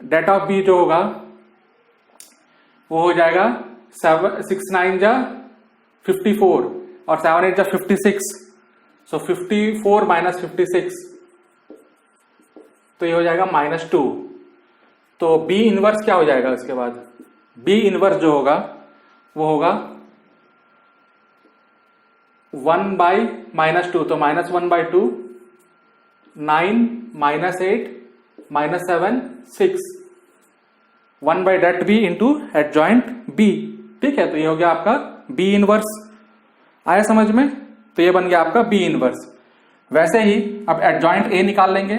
डेट ऑफ B जो होगा वो हो जाएगा 6 9 जा 54 और 7 8 जा 56, सो 54 माइनस 56, तो ये हो जाएगा -2। तो B इनवर्स क्या हो जाएगा, इसके बाद बी इनवर्स जो होगा वो होगा 1/-2, तो -1/2, 9 -8 -7 6, 1/that b into adjoint b। ठीक है, तो ये हो गया आपका बी इनवर्स। आया समझ में? तो ये बन गया आपका बी इनवर्स। वैसे ही अब एडजॉइंट ए निकाल लेंगे।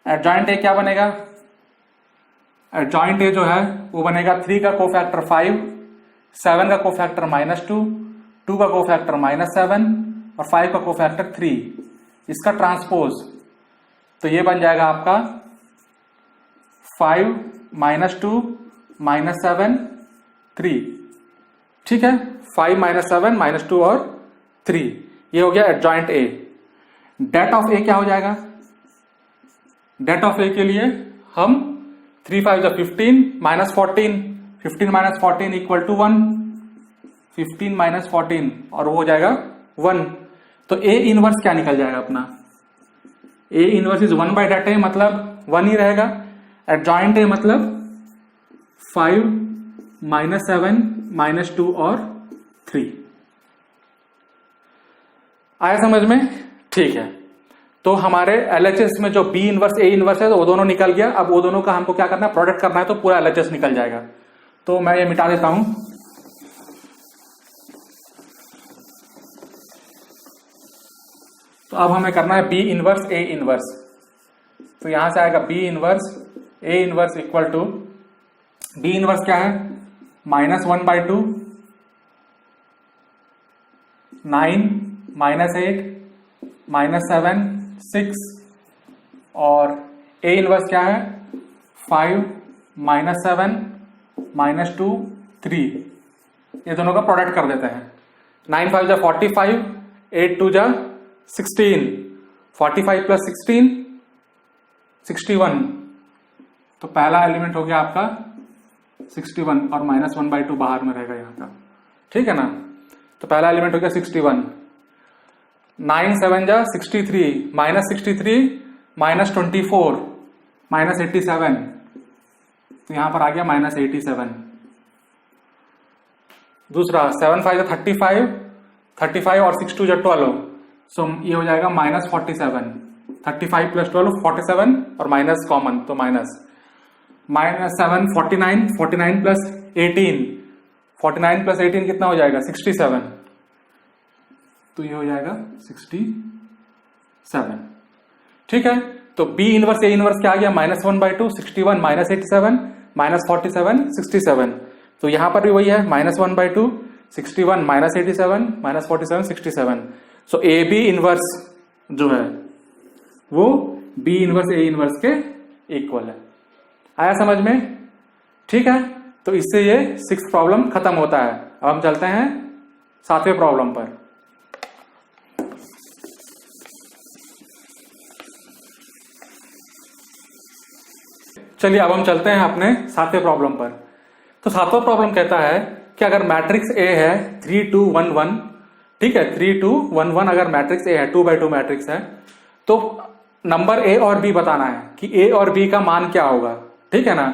एडजॉइंट ए क्या बनेगा? एडजॉइंट ए जो है वो बनेगा 3 का कोफैक्टर 5, 7 का कोफैक्टर -2, 2 का कोफैक्टर -7 और 5 का कोफैक्टर 3। इसका ट्रांसपोज तो ये बन जाएगा आपका 5 -2 -7 3। ठीक है, 5 -7 -2 और 3, ये हो गया adjoint A. Date of A क्या हो जाएगा? डेट ऑफ ए के लिए हम 3 5 15 -14, 15 -14 इक्वल टू 1, 15 -14 और वो हो जाएगा 1। तो ए इनवर्स क्या निकल जाएगा अपना? ए इनवर्स इज 1/that ए, मतलब 1 ही रहेगा। एडजॉइंट ए मतलब 5 -7 -2 और 3। आया समझ में? ठीक है, तो हमारे LHS में जो बी इनवर्स ए इनवर्स है तो वो दोनों निकल गया। अब वो दोनों का हमको क्या करना है? प्रोडक्ट करना है, तो पूरा LHS निकल जाएगा। तो मैं ये मिटा देता हूं। तो अब हमें करना है बी इनवर्स ए इनवर्स। तो यहां से आएगा B inverse A inverse equal to, B inverse क्या है? -1/2, 9 -8 -7 6 और ए इनवर्स क्या है? 5 -7 -2 3। ये दोनों का प्रोडक्ट कर देते हैं। 9 5 जा 45, 8 2 जा 16, 45 + 16 61। तो पहला एलिमेंट हो गया आपका 61 और -1/2 बाहर में रहेगा यहाँ का। ठीक है ना? तो पहला एलिमेंट हो गया 61। 9 7 जा 63, -63 -24 -87, तो यहां पर आ गया -87। दूसरा 7 5 जा 35, 35 और 6 2 जा 12, सो ये हो जाएगा -47। 35 + 12 47 और माइनस कॉमन, तो -7 49, 49 + 18, 49 + 18 कितना हो जाएगा? 67। तो ये हो जाएगा 67। ठीक है, तो बी इनवर्स ए इनवर्स क्या आ गया? -1/2 61 -87 -47 67। तो यहां पर भी वही है, -1/2 61 -87 -47 67। सो ए बी इनवर्स जो है वो बी इनवर्स ए इनवर्स के इक्वल है। आया समझ में? ठीक है, तो इससे ये 6th प्रॉब्लम खत्म होता है। अब हम चलते हैं 7वें प्रॉब्लम पर। चलिए अब हम चलते हैं अपने 7वें प्रॉब्लम पर। तो 7वां प्रॉब्लम कहता है कि अगर मैट्रिक्स ए है 3 2 1 1, ठीक है, 3 2 1 1 अगर मैट्रिक्स ए है, 2x2 मैट्रिक्स है, तो नंबर ए और बी बताना है कि ए और बी का मान क्या होगा। ठीक है ना?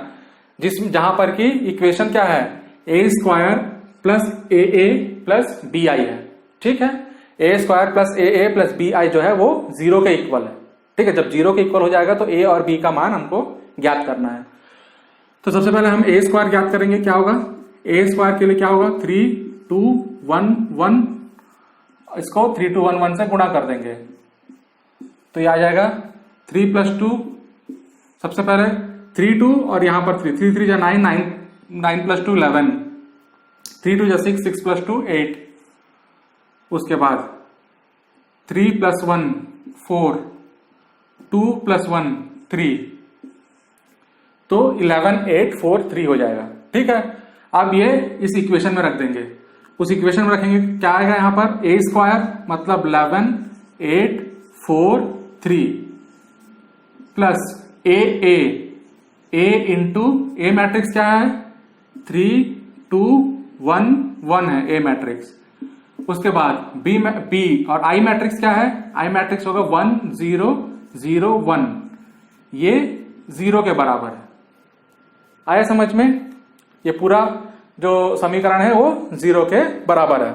जहां पर कि इक्वेशन क्या है? a² + AA + BI है। ठीक है, a² + AA + BI जो है वो 0 के इक्वल है। ठीक है, जब 0 के इक्वल हो जाएगा तो a और b का मान हमको ज्ञात करना है। तो सबसे पहले हम a² ज्ञात करेंगे। क्या होगा? a² के लिए क्या होगा? 3 2 1 1, इसको 3 2 1 1 से गुणा कर देंगे तो ये आ जाएगा 3 + 2। सबसे पहले 3 2 और यहां पर 3 3 3 जा 9 9 9 + 2 11, 3 2 जा 6 6 + 2 8। उसके बाद 3 + 1 4, 2 + 1 3, तो 11 8 4 3 हो जाएगा। ठीक है, अब ये इस इक्वेशन में रख देंगे। उस इक्वेशन में रखेंगे, क्या आएगा यहाँ पर? a² मतलब 11 8 4 3 plus a into A matrix क्या है? 3 2 1 1 है ए मैट्रिक्स। उसके बाद बी और आई मैट्रिक्स क्या है? आई मैट्रिक्स होगा 1 0 0 1, ये 0 के बराबर है। आया समझ में? ये पूरा जो समीकरण है वो 0 के बराबर है।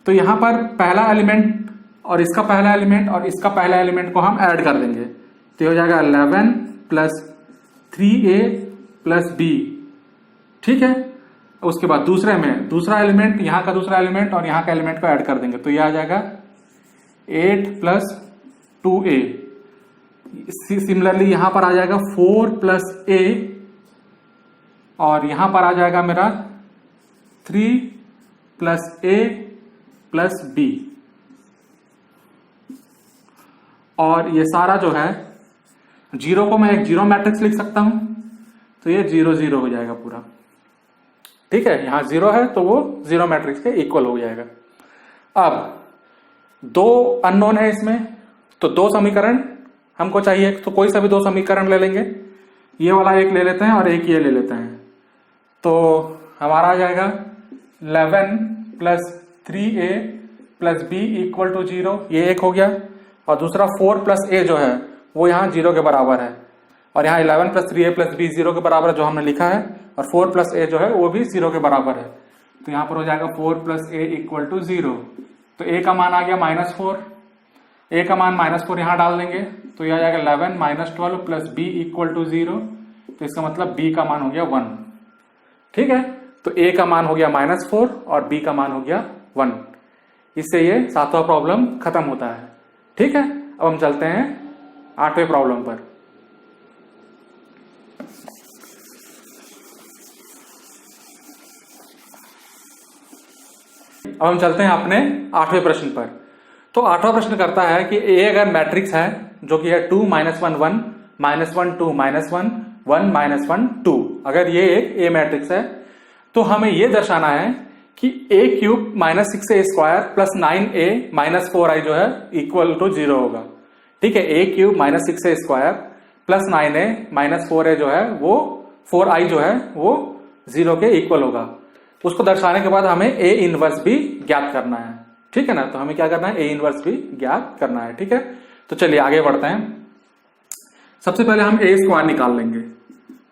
तो यहां पर पहला एलिमेंट और इसका पहला एलिमेंट और इसका पहला एलिमेंट को हम ऐड कर देंगे, तो हो जाएगा 11 प्लस 3a प्लस b। ठीक है, उसके बाद दूसरे में दूसरा एलिमेंट, यहां का दूसरा एलिमेंट और यहां का एलिमेंट को ऐड कर देंगे, तो यह आ जाएगा 8 प्लस 2a। सिमिलरली यहां पर आ जाएगा 4 प्लस a और यहां पर आ जाएगा मेरा 3 प्लस a प्लस b। और ये सारा जो है जीरो को मैं एक जीरो मैट्रिक्स लिख सकता हूं, तो ये 0 0 हो जाएगा पूरा। ठीक है, यहां 0 है तो वो जीरो मैट्रिक्स के इक्वल हो जाएगा। अब दो अननोन है इसमें, तो दो समीकरण हमको चाहिए, तो कोई सा भी दो समीकरण ले लेंगे। ये वाला एक ले लेते हैं और एक ये ले लेते हैं, तो हमारा आ जाएगा 11 plus 3a plus b equal to 0, ये एक हो गया। और दूसरा 4 प्लस a जो है वो यहाँ 0 के बराबर है, और यहाँ 11 प्लस 3a प्लस b 0 के बराबर जो हमने लिखा है, और 4 प्लस a जो है वो भी 0 के बराबर है। तो यहाँ पर हो जाएगा 4 प्लस a इक्वल टू 0। तो a का मान आ गया -4, a का मान -4 यहाँ डाल देंगे, तो यह आ जाएगा 11 minus 12 plus b equal to 0। तो इसका मतलब b का मान हो गया 1। ठीक है, तो a का मान हो गया -4 और b का मान हो गया 1। इससे ये सातवां प्रॉब्लम खत्म होता है। ठीक है, अब हम चलते हैं आठवें प्रॉब्लम पर। अब हम चलते हैं अपने आठवें प्रश्न पर। तो आठवां प्रश्न करता है कि ए अगर मैट्रिक्स है जो कि है 2 -1 1 -1 2 -1 1 -1 2, अगर ये एक ए मैट्रिक्स है तो हमें ये दर्शाना है कि a cube -6a square plus 9a -4i जो है इक्वल टू 0 होगा। ठीक है, a cube -6a square plus 9a -4a जो है वो 4i जो है वो 0 के इक्वल होगा। उसको दर्शाने के बाद हमें a इनवर्स भी ज्ञात करना है। ठीक है ना, तो हमें क्या करना है, a इनवर्स भी ज्ञात करना है। ठीक है, तो चलिए आगे बढ़ते हैं। सबसे पहले हम a स्क्वायर निकाल लेंगे,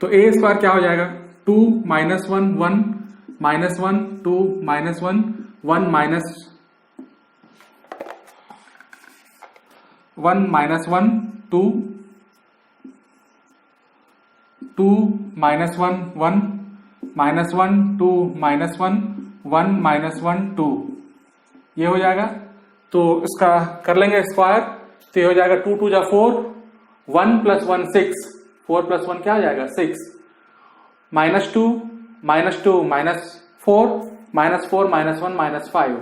तो a स्क्वायर क्या हो जाएगा, 2 -1 1 -1 2 -1 1 -1 -1 2 2 -1 1 -1 2 -1 1 -1 2, ये हो जाएगा। तो इसका कर लेंगे स्क्वायर, तो ये हो जाएगा 2 2 जा 4, 1 प्लस 1 6, 4 प्लस 1 क्या हो जाएगा 6, -2 -2 -4 -4 -1 -5,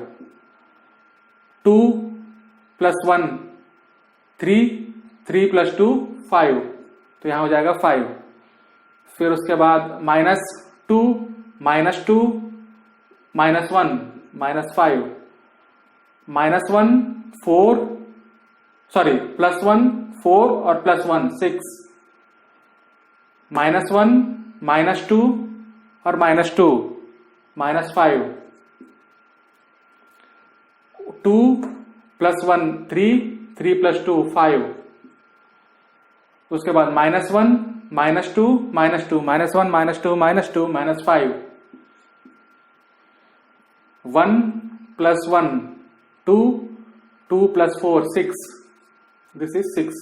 2 प्लस 1 3 3 प्लस 2 5, तो यहां हो जाएगा 5। फिर उसके बाद -2 -2 -1 -5 -1 4 सॉरी +1 4 और +1 6, -1 -2 और -2 -5, 2 + 1 3 3 + 2 5, उसके बाद -1 -2 -2 -1 -2 -2 -5, 1 + 1 2 2 + 4 6, this is 6,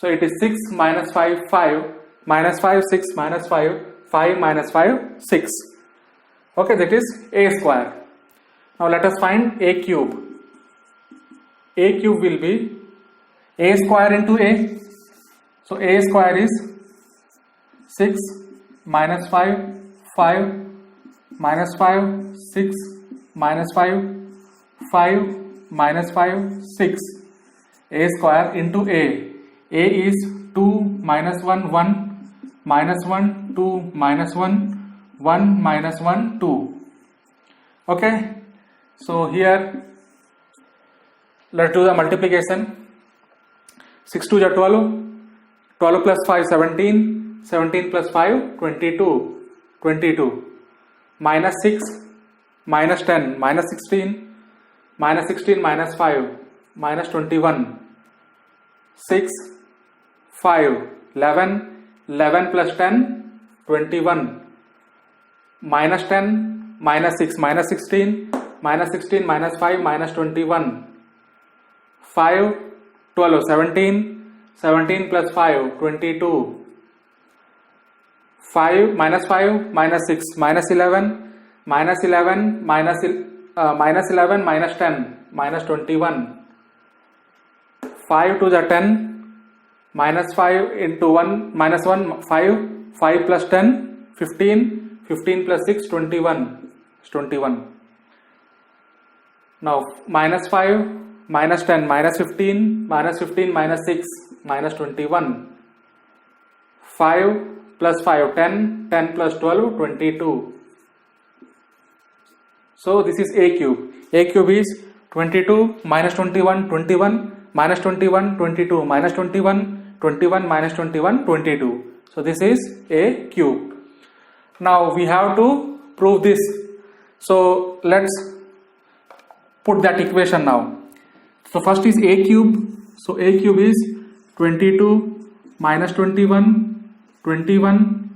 so it is 6 - 5 5 -5 6 -5 5 -5 6. Okay, that is a square. Now let us find a cube. A cube will be a square into a, so a square is 6 -5 5 -5 6 -5 5 -5 6, a square into a is 2 -1 1 -1 2 -1 1 -1 2. Okay, so here let's do the multiplication. 6 2 ja 12, 12 plus 5 17, 17 plus 5 22, 22, -6 -10 -16 -16 -5 -21, 6 5 11 11 plus 10 21, -10, -6, -16, -16, -5, -21, 5, 12, 17, 17 plus 5, 22, 5, -5, -6, -11, -11, -11, -10, -21, 5 to the 10, -5 into 1, -1, 5, 5 plus 10, 15, 15 plus 6, 21, 21. Now -5, -10, -15, -15, -6, -21, 5 plus 5, 10, 10 plus 12, 22. So this is a cube. A cube is 22 minus 21, 21, minus 21, 22, minus 21, 21, minus 21, 22. So this is a cube. Now we have to prove this. So let's put that equation now. So first is a cube. So a cube is 22 minus 21, 21,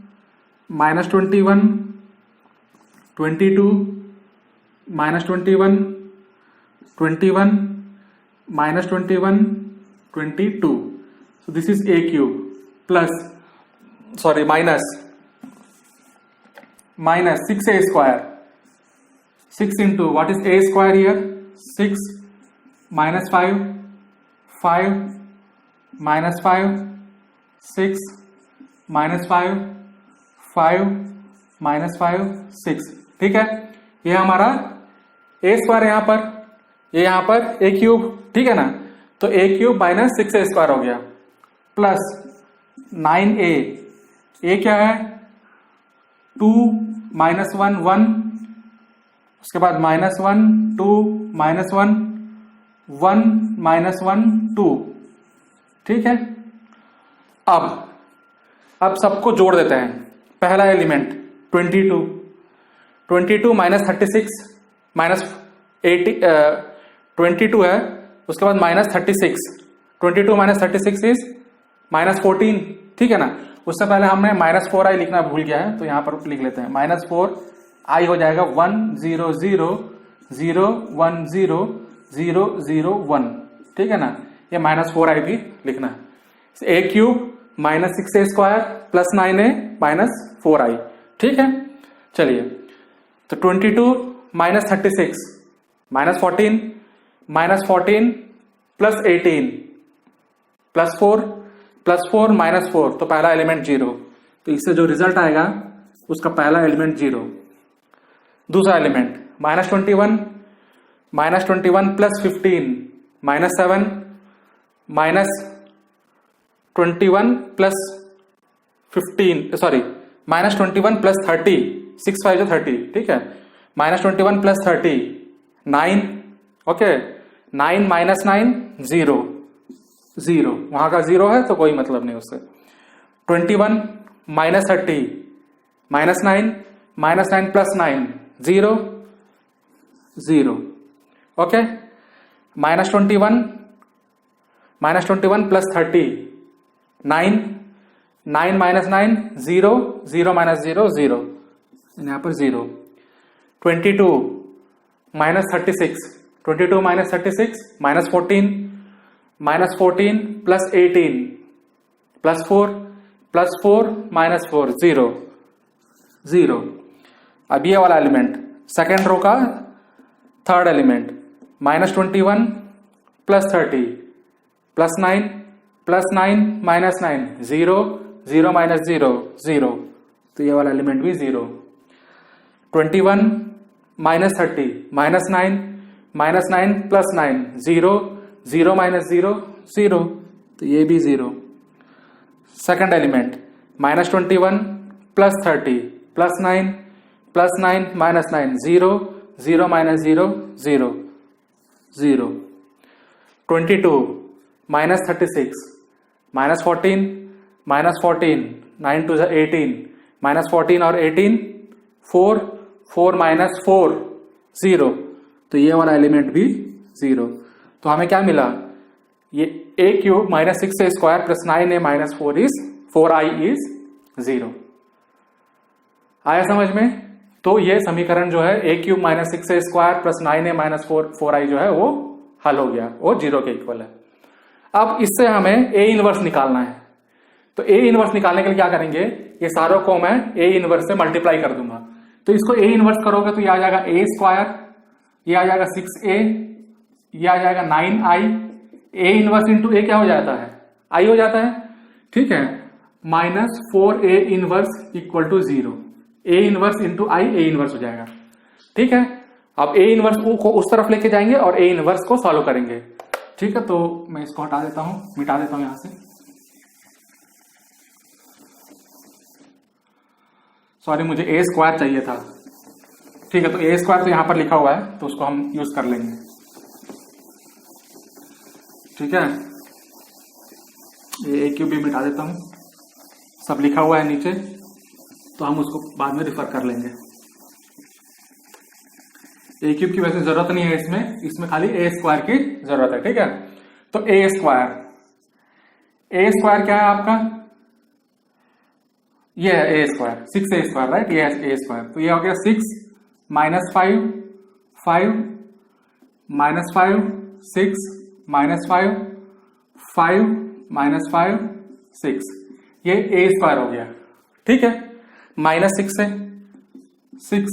minus 21, 22, minus 21, 21, minus 21, 22. So this is a cube plus, sorry, minus 6a square. 6 into, what is a square here? 6 minus 5, 5 minus 5, 6 minus 5, 5 minus 5, 6. ठीक है, ये हमारा ए square यहाँ पर, ये यहाँ पर ए cube, ठीक है ना। तो ए क्यूब माइनस 6a स्क्वायर हो गया प्लस 9a, ए क्या है 2 minus 1 1, उसके बाद -1 2 -1 1 -1 2, ठीक है। अब सबको जोड़ देते हैं। पहला एलिमेंट 22, 22 minus 36 minus 80, 22 है, उसके बाद minus 36, 22 minus 36 is minus 14, ठीक है ना। उससे पहले हमने -4i लिखना भूल गया है, तो यहां पर लिख लेते हैं। -4i हो जाएगा 1 0 0 0 1 0 0 0 1, ठीक है ना। ये -4i भी लिखना है। A cube minus 6a square plus 9a minus 4i, ठीक है। चलिए, तो 22 minus 36 minus 14 plus 18 plus 4 minus 4, तो पहला एलिमेंट 0। तो इससे जो रिजल्ट आएगा उसका पहला एलिमेंट 0। दूसरा element -21 plus 15 -7 -21 plus 15, sorry -21 plus 30, 6 5 30, ठीक है। -21 प्लस 30 9, ओके। 9 माइनस 9 0 0, वहां का 0 है तो कोई मतलब नहीं उससे। 21 minus 30 -9 -9 plus 9 0 0, okay. -21 plus 30 9 9 minus 9 0 0 minus 0 0, यहां पर 0। 22 minus 36 22 minus 36 -14 plus 18 plus 4 minus 4 0 0। अब ये वाला एलिमेंट सेकेंड रो का third element -21 plus 30 plus 9 minus 9 0 0 minus 0 0, तो ये वाला एलिमेंट भी 0। 21 माइनस 30 माइनस 9 प्लस 9 0 0 माइनस 0 0, तो ये भी 0। Second element -21 plus 30 plus 9 minus 9 0 0 minus 0 0 0। 22 minus 36 -14 9 to the 18 -14 और 18 4 माइनस 4 0, तो ये वाला एलिमेंट भी 0। तो हमें क्या मिला, ये a cube minus 6a square plus 9a minus 4i is 0। आया समझ में? तो ये समीकरण जो है a cube minus 6a square plus 9a minus 4i जो है वो हल हो गया, वो 0 के इक्वल है। अब इससे हमें a इनवर्स निकालना है, तो a इनवर्स निकालने के लिए क्या करेंगे, ये सारों को मैं a इनवर्स से मल्टीप्लाई कर दूंगा। तो इसको a इनवर्स करोगे तो ये आ जाएगा a स्क्वायर, ये आ जाएगा 6a, ये आ जाएगा 9i। a inverse into a क्या हो जाता है, i हो जाता है, ठीक है। Minus 4a inverse equal to 0, a inverse into i a inverse हो जाएगा, ठीक है। अब a इनवर्स को उस तरफ लेके जाएंगे और a इनवर्स को सॉल्व करेंगे, ठीक है। तो मैं इसको हटा देता हूं, मिटा देता हूं यहां से, सॉरी मुझे a स्क्वायर चाहिए था, ठीक है। तो a स्क्वायर तो यहां पर लिखा हुआ है तो उसको हम यूज कर लेंगे, ठीक है। ये a क्यूब भी मिटा देता हूं, सब लिखा हुआ है नीचे, तो हम उसको बाद में रिफर कर लेंगे। a क्यूब की वैसे जरूरत नहीं है इसमें खाली a स्क्वायर की जरूरत है, ठीक है। तो a स्क्वायर क्या है आपका, ये है a square, 6a square, right, ये है a स्क्वायर। तो ये हो गया 6 माइनस 5 माइनस 5 6 माइनस 5 माइनस 5 6, ये a स्क्वायर हो गया, ठीक है। माइनस 6 है, 6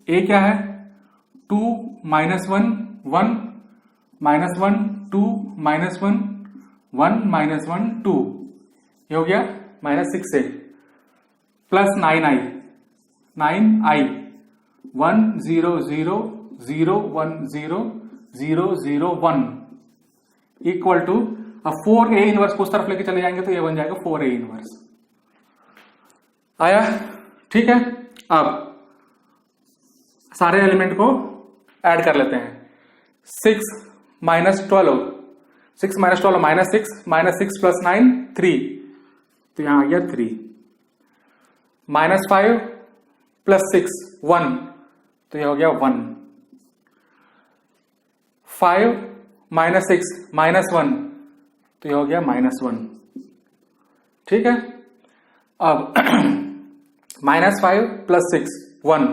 a क्या है 2 माइनस 1 1 माइनस 1 2 माइनस 1 1 माइनस 1 2, ये हो गया minus 6a plus 9i 1 0 0 0 1 0 0 0 1 equal to, अब 4a इनवर्स को उस तरफ लेके चले जाएंगे तो ये बन जाएगा 4a इनवर्स, आया, ठीक है। अब सारे एलिमेंट को ऐड कर लेते हैं, 6 माइनस 12 माइनस 6 प्लस 9 3, तो यहां आ गया 3, माइनस 5 प्लस 6 1, तो ये हो गया 1, 5 माइनस 6 माइनस 1, तो ये हो गया माइनस 1, ठीक है। अब माइनस 5 प्लस 6 1,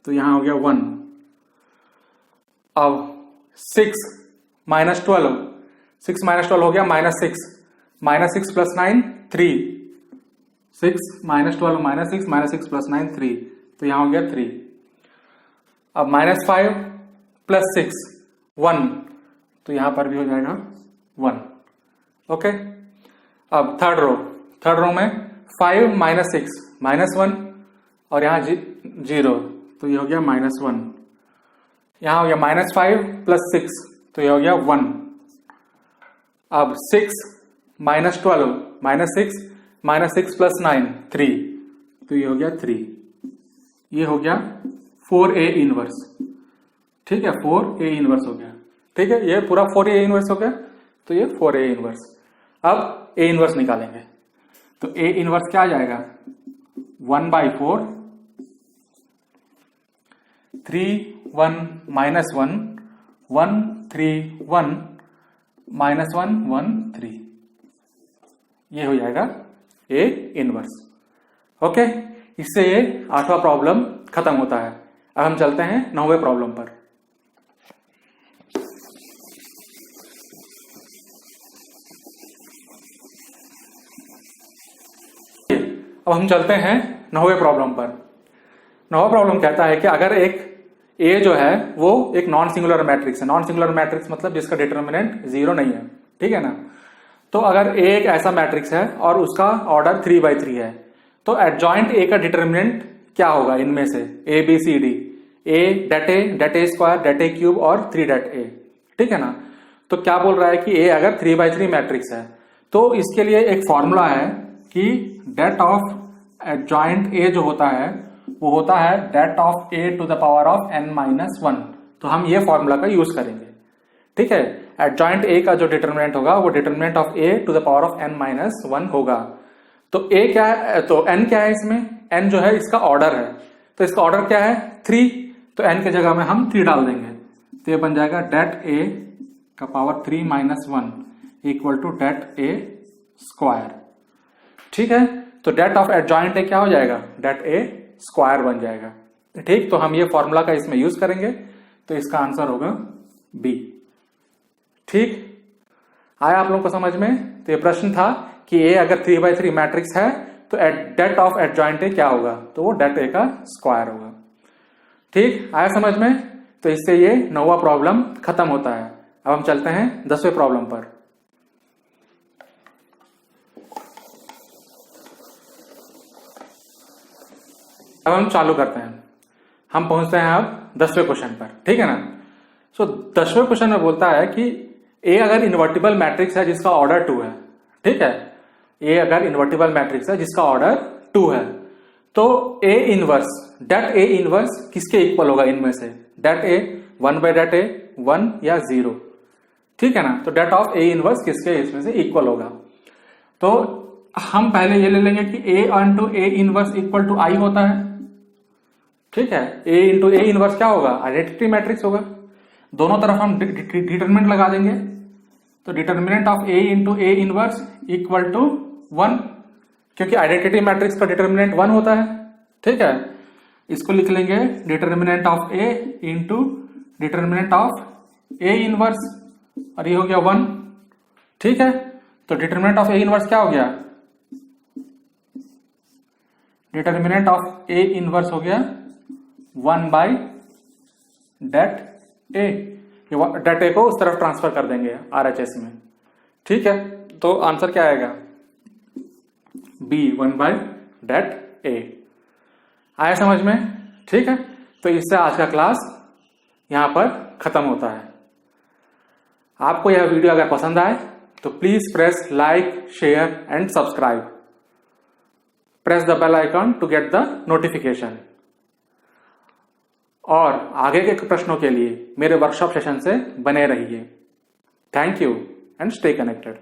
तो यहां हो गया 1। अब 6 माइनस 12 हो गया minus 6 plus 9 3, 6 minus 12 minus 6 plus 9 3, तो यहां हो गया 3। अब माइनस 5 प्लस 6 1, तो यहां पर भी हो जाएगा 1, ओके। अब थर्ड रो में 5 माइनस 6 माइनस 1 और यहां 0, तो ये हो गया माइनस 1। यहां हो गया माइनस 5 प्लस 6, तो ये हो गया 1। अब 6 माइनस 12 माइनस 6 प्लस 9 3, तो ये हो गया 3, ये हो गया 4a इनवर्स, ठीक है, 4a इनवर्स हो गया, ठीक है। ये पूरा 4a इनवर्स हो गया, तो ये 4a इनवर्स। अब a इनवर्स निकालेंगे, तो a इनवर्स क्या आ जाएगा 1/4 3 1 माइनस 1 1 3 1 माइनस 1 1 3, ये हो जाएगा a इनवर्स, ओके। इससे ये 8वां प्रॉब्लम खत्म होता है। अब हम चलते हैं 9वें प्रॉब्लम पर। अब हम चलते हैं 9वें प्रॉब्लम पर। 9वां प्रॉब्लम कहता है कि अगर एक A जो है वो एक नॉन सिंगुलर मैट्रिक्स है, नॉन सिंगुलर मैट्रिक्स मतलब जिसका डिटर्मिनेंट 0 नहीं है, ठीक है ना। तो अगर A एक ऐसा मैट्रिक्स है और उसका ऑर्डर 3/3 है, तो एडजॉइंट A का डिटर्मिनेंट क्या होगा इनमें से, A B C D, A det A square det A cube और 3 det A, ठीक है ना। तो क्या बोल रहा है कि A अगर 3/3 मैट्रिक्स है तो इसके लिए एक फॉर्मूला है कि det ऑफ एडजॉइंट A जो होता है वो होता है det of A to the power of n-1। तो हम ये फॉर्मूला का यूज करेंगे, ठीक है। एडजॉइंट A का जो डिटर्मिनेंट होगा वो determinant of A to the power of n-1 होगा। तो A क्या है, तो n क्या है इसमें, n जो है इसका ऑर्डर है, तो इसका ऑर्डर क्या है 3, तो n के जगह में हम 3 डाल देंगे, तो ये बन जाएगा det A का power 3-1 equal to det A square, ठीक है। तो det ऑफ एडजॉइंट A क्या हो जाएगा, det A स्क्वायर बन जाएगा, ठीक, तो हम ये फॉर्मूला का इसमें यूज करेंगे, तो इसका आंसर होगा बी। ठीक, आया आप लोगों को समझ में? तो ये प्रश्न था कि ए अगर 3/3 मैट्रिक्स है तो डेट ऑफ एडजॉइंट ए क्या होगा, तो वो डेट ए का स्क्वायर होगा। ठीक, आया समझ में? तो इससे ये 9वां प्रॉब्लम खत्म होता है। अब हम चलते हैं 10वें प्रॉब्लम पर। अब हम चालू करते हैं, हम पहुंचते हैं अब 10वें क्वेश्चन पर, ठीक है ना। सो 10वें क्वेश्चन में बोलता है कि ए अगर इन्वर्टिबल मैट्रिक्स है जिसका ऑर्डर 2 है, ठीक है, ए अगर इन्वर्टिबल मैट्रिक्स है जिसका ऑर्डर 2 है, तो A inverse, det A inverse किसके इक्वल होगा इनमें से? डेट ए 1/डेट ए 1 या 0, ठीक है ना। तो डेट ऑफ ए इनवर्स किसके इसमें से इक्वल होगा? तो हम पहले ये ले लेंगे कि A into A inverse equal to I होता है, ठीक है। ए इंटू ए इनवर्स क्या होगा? आइडेंटिटी मैट्रिक्स होगा। दोनों तरफ हम डिटरमिनेंट लगा देंगे, तो determinant of A into A inverse equal to 1, क्योंकि आइडेंटिटी मैट्रिक्स का डिटरमिनेंट 1 होता है, ठीक है। इसको लिख लेंगे determinant of A into determinant of A inverse, और ये हो गया 1, ठीक है। तो डिटरमिनेंट ऑफ ए इनवर्स क्या हो गया? डिटरमिनेंट ऑफ ए इनवर्स हो गया 1/डेट ए। डेट ए को उस तरफ ट्रांसफर कर देंगे RHS में, ठीक है। तो आंसर क्या आएगा? बी, 1/डेट ए। आया समझ में? ठीक है, तो इससे आज का क्लास यहां पर खत्म होता है। आपको यह वीडियो अगर पसंद आए तो please press like, share and subscribe. Press the bell icon to get the notification. और आगे के प्रश्नों के लिए मेरे वर्कशॉप सेशन से बने रहिए। Thank you and stay connected.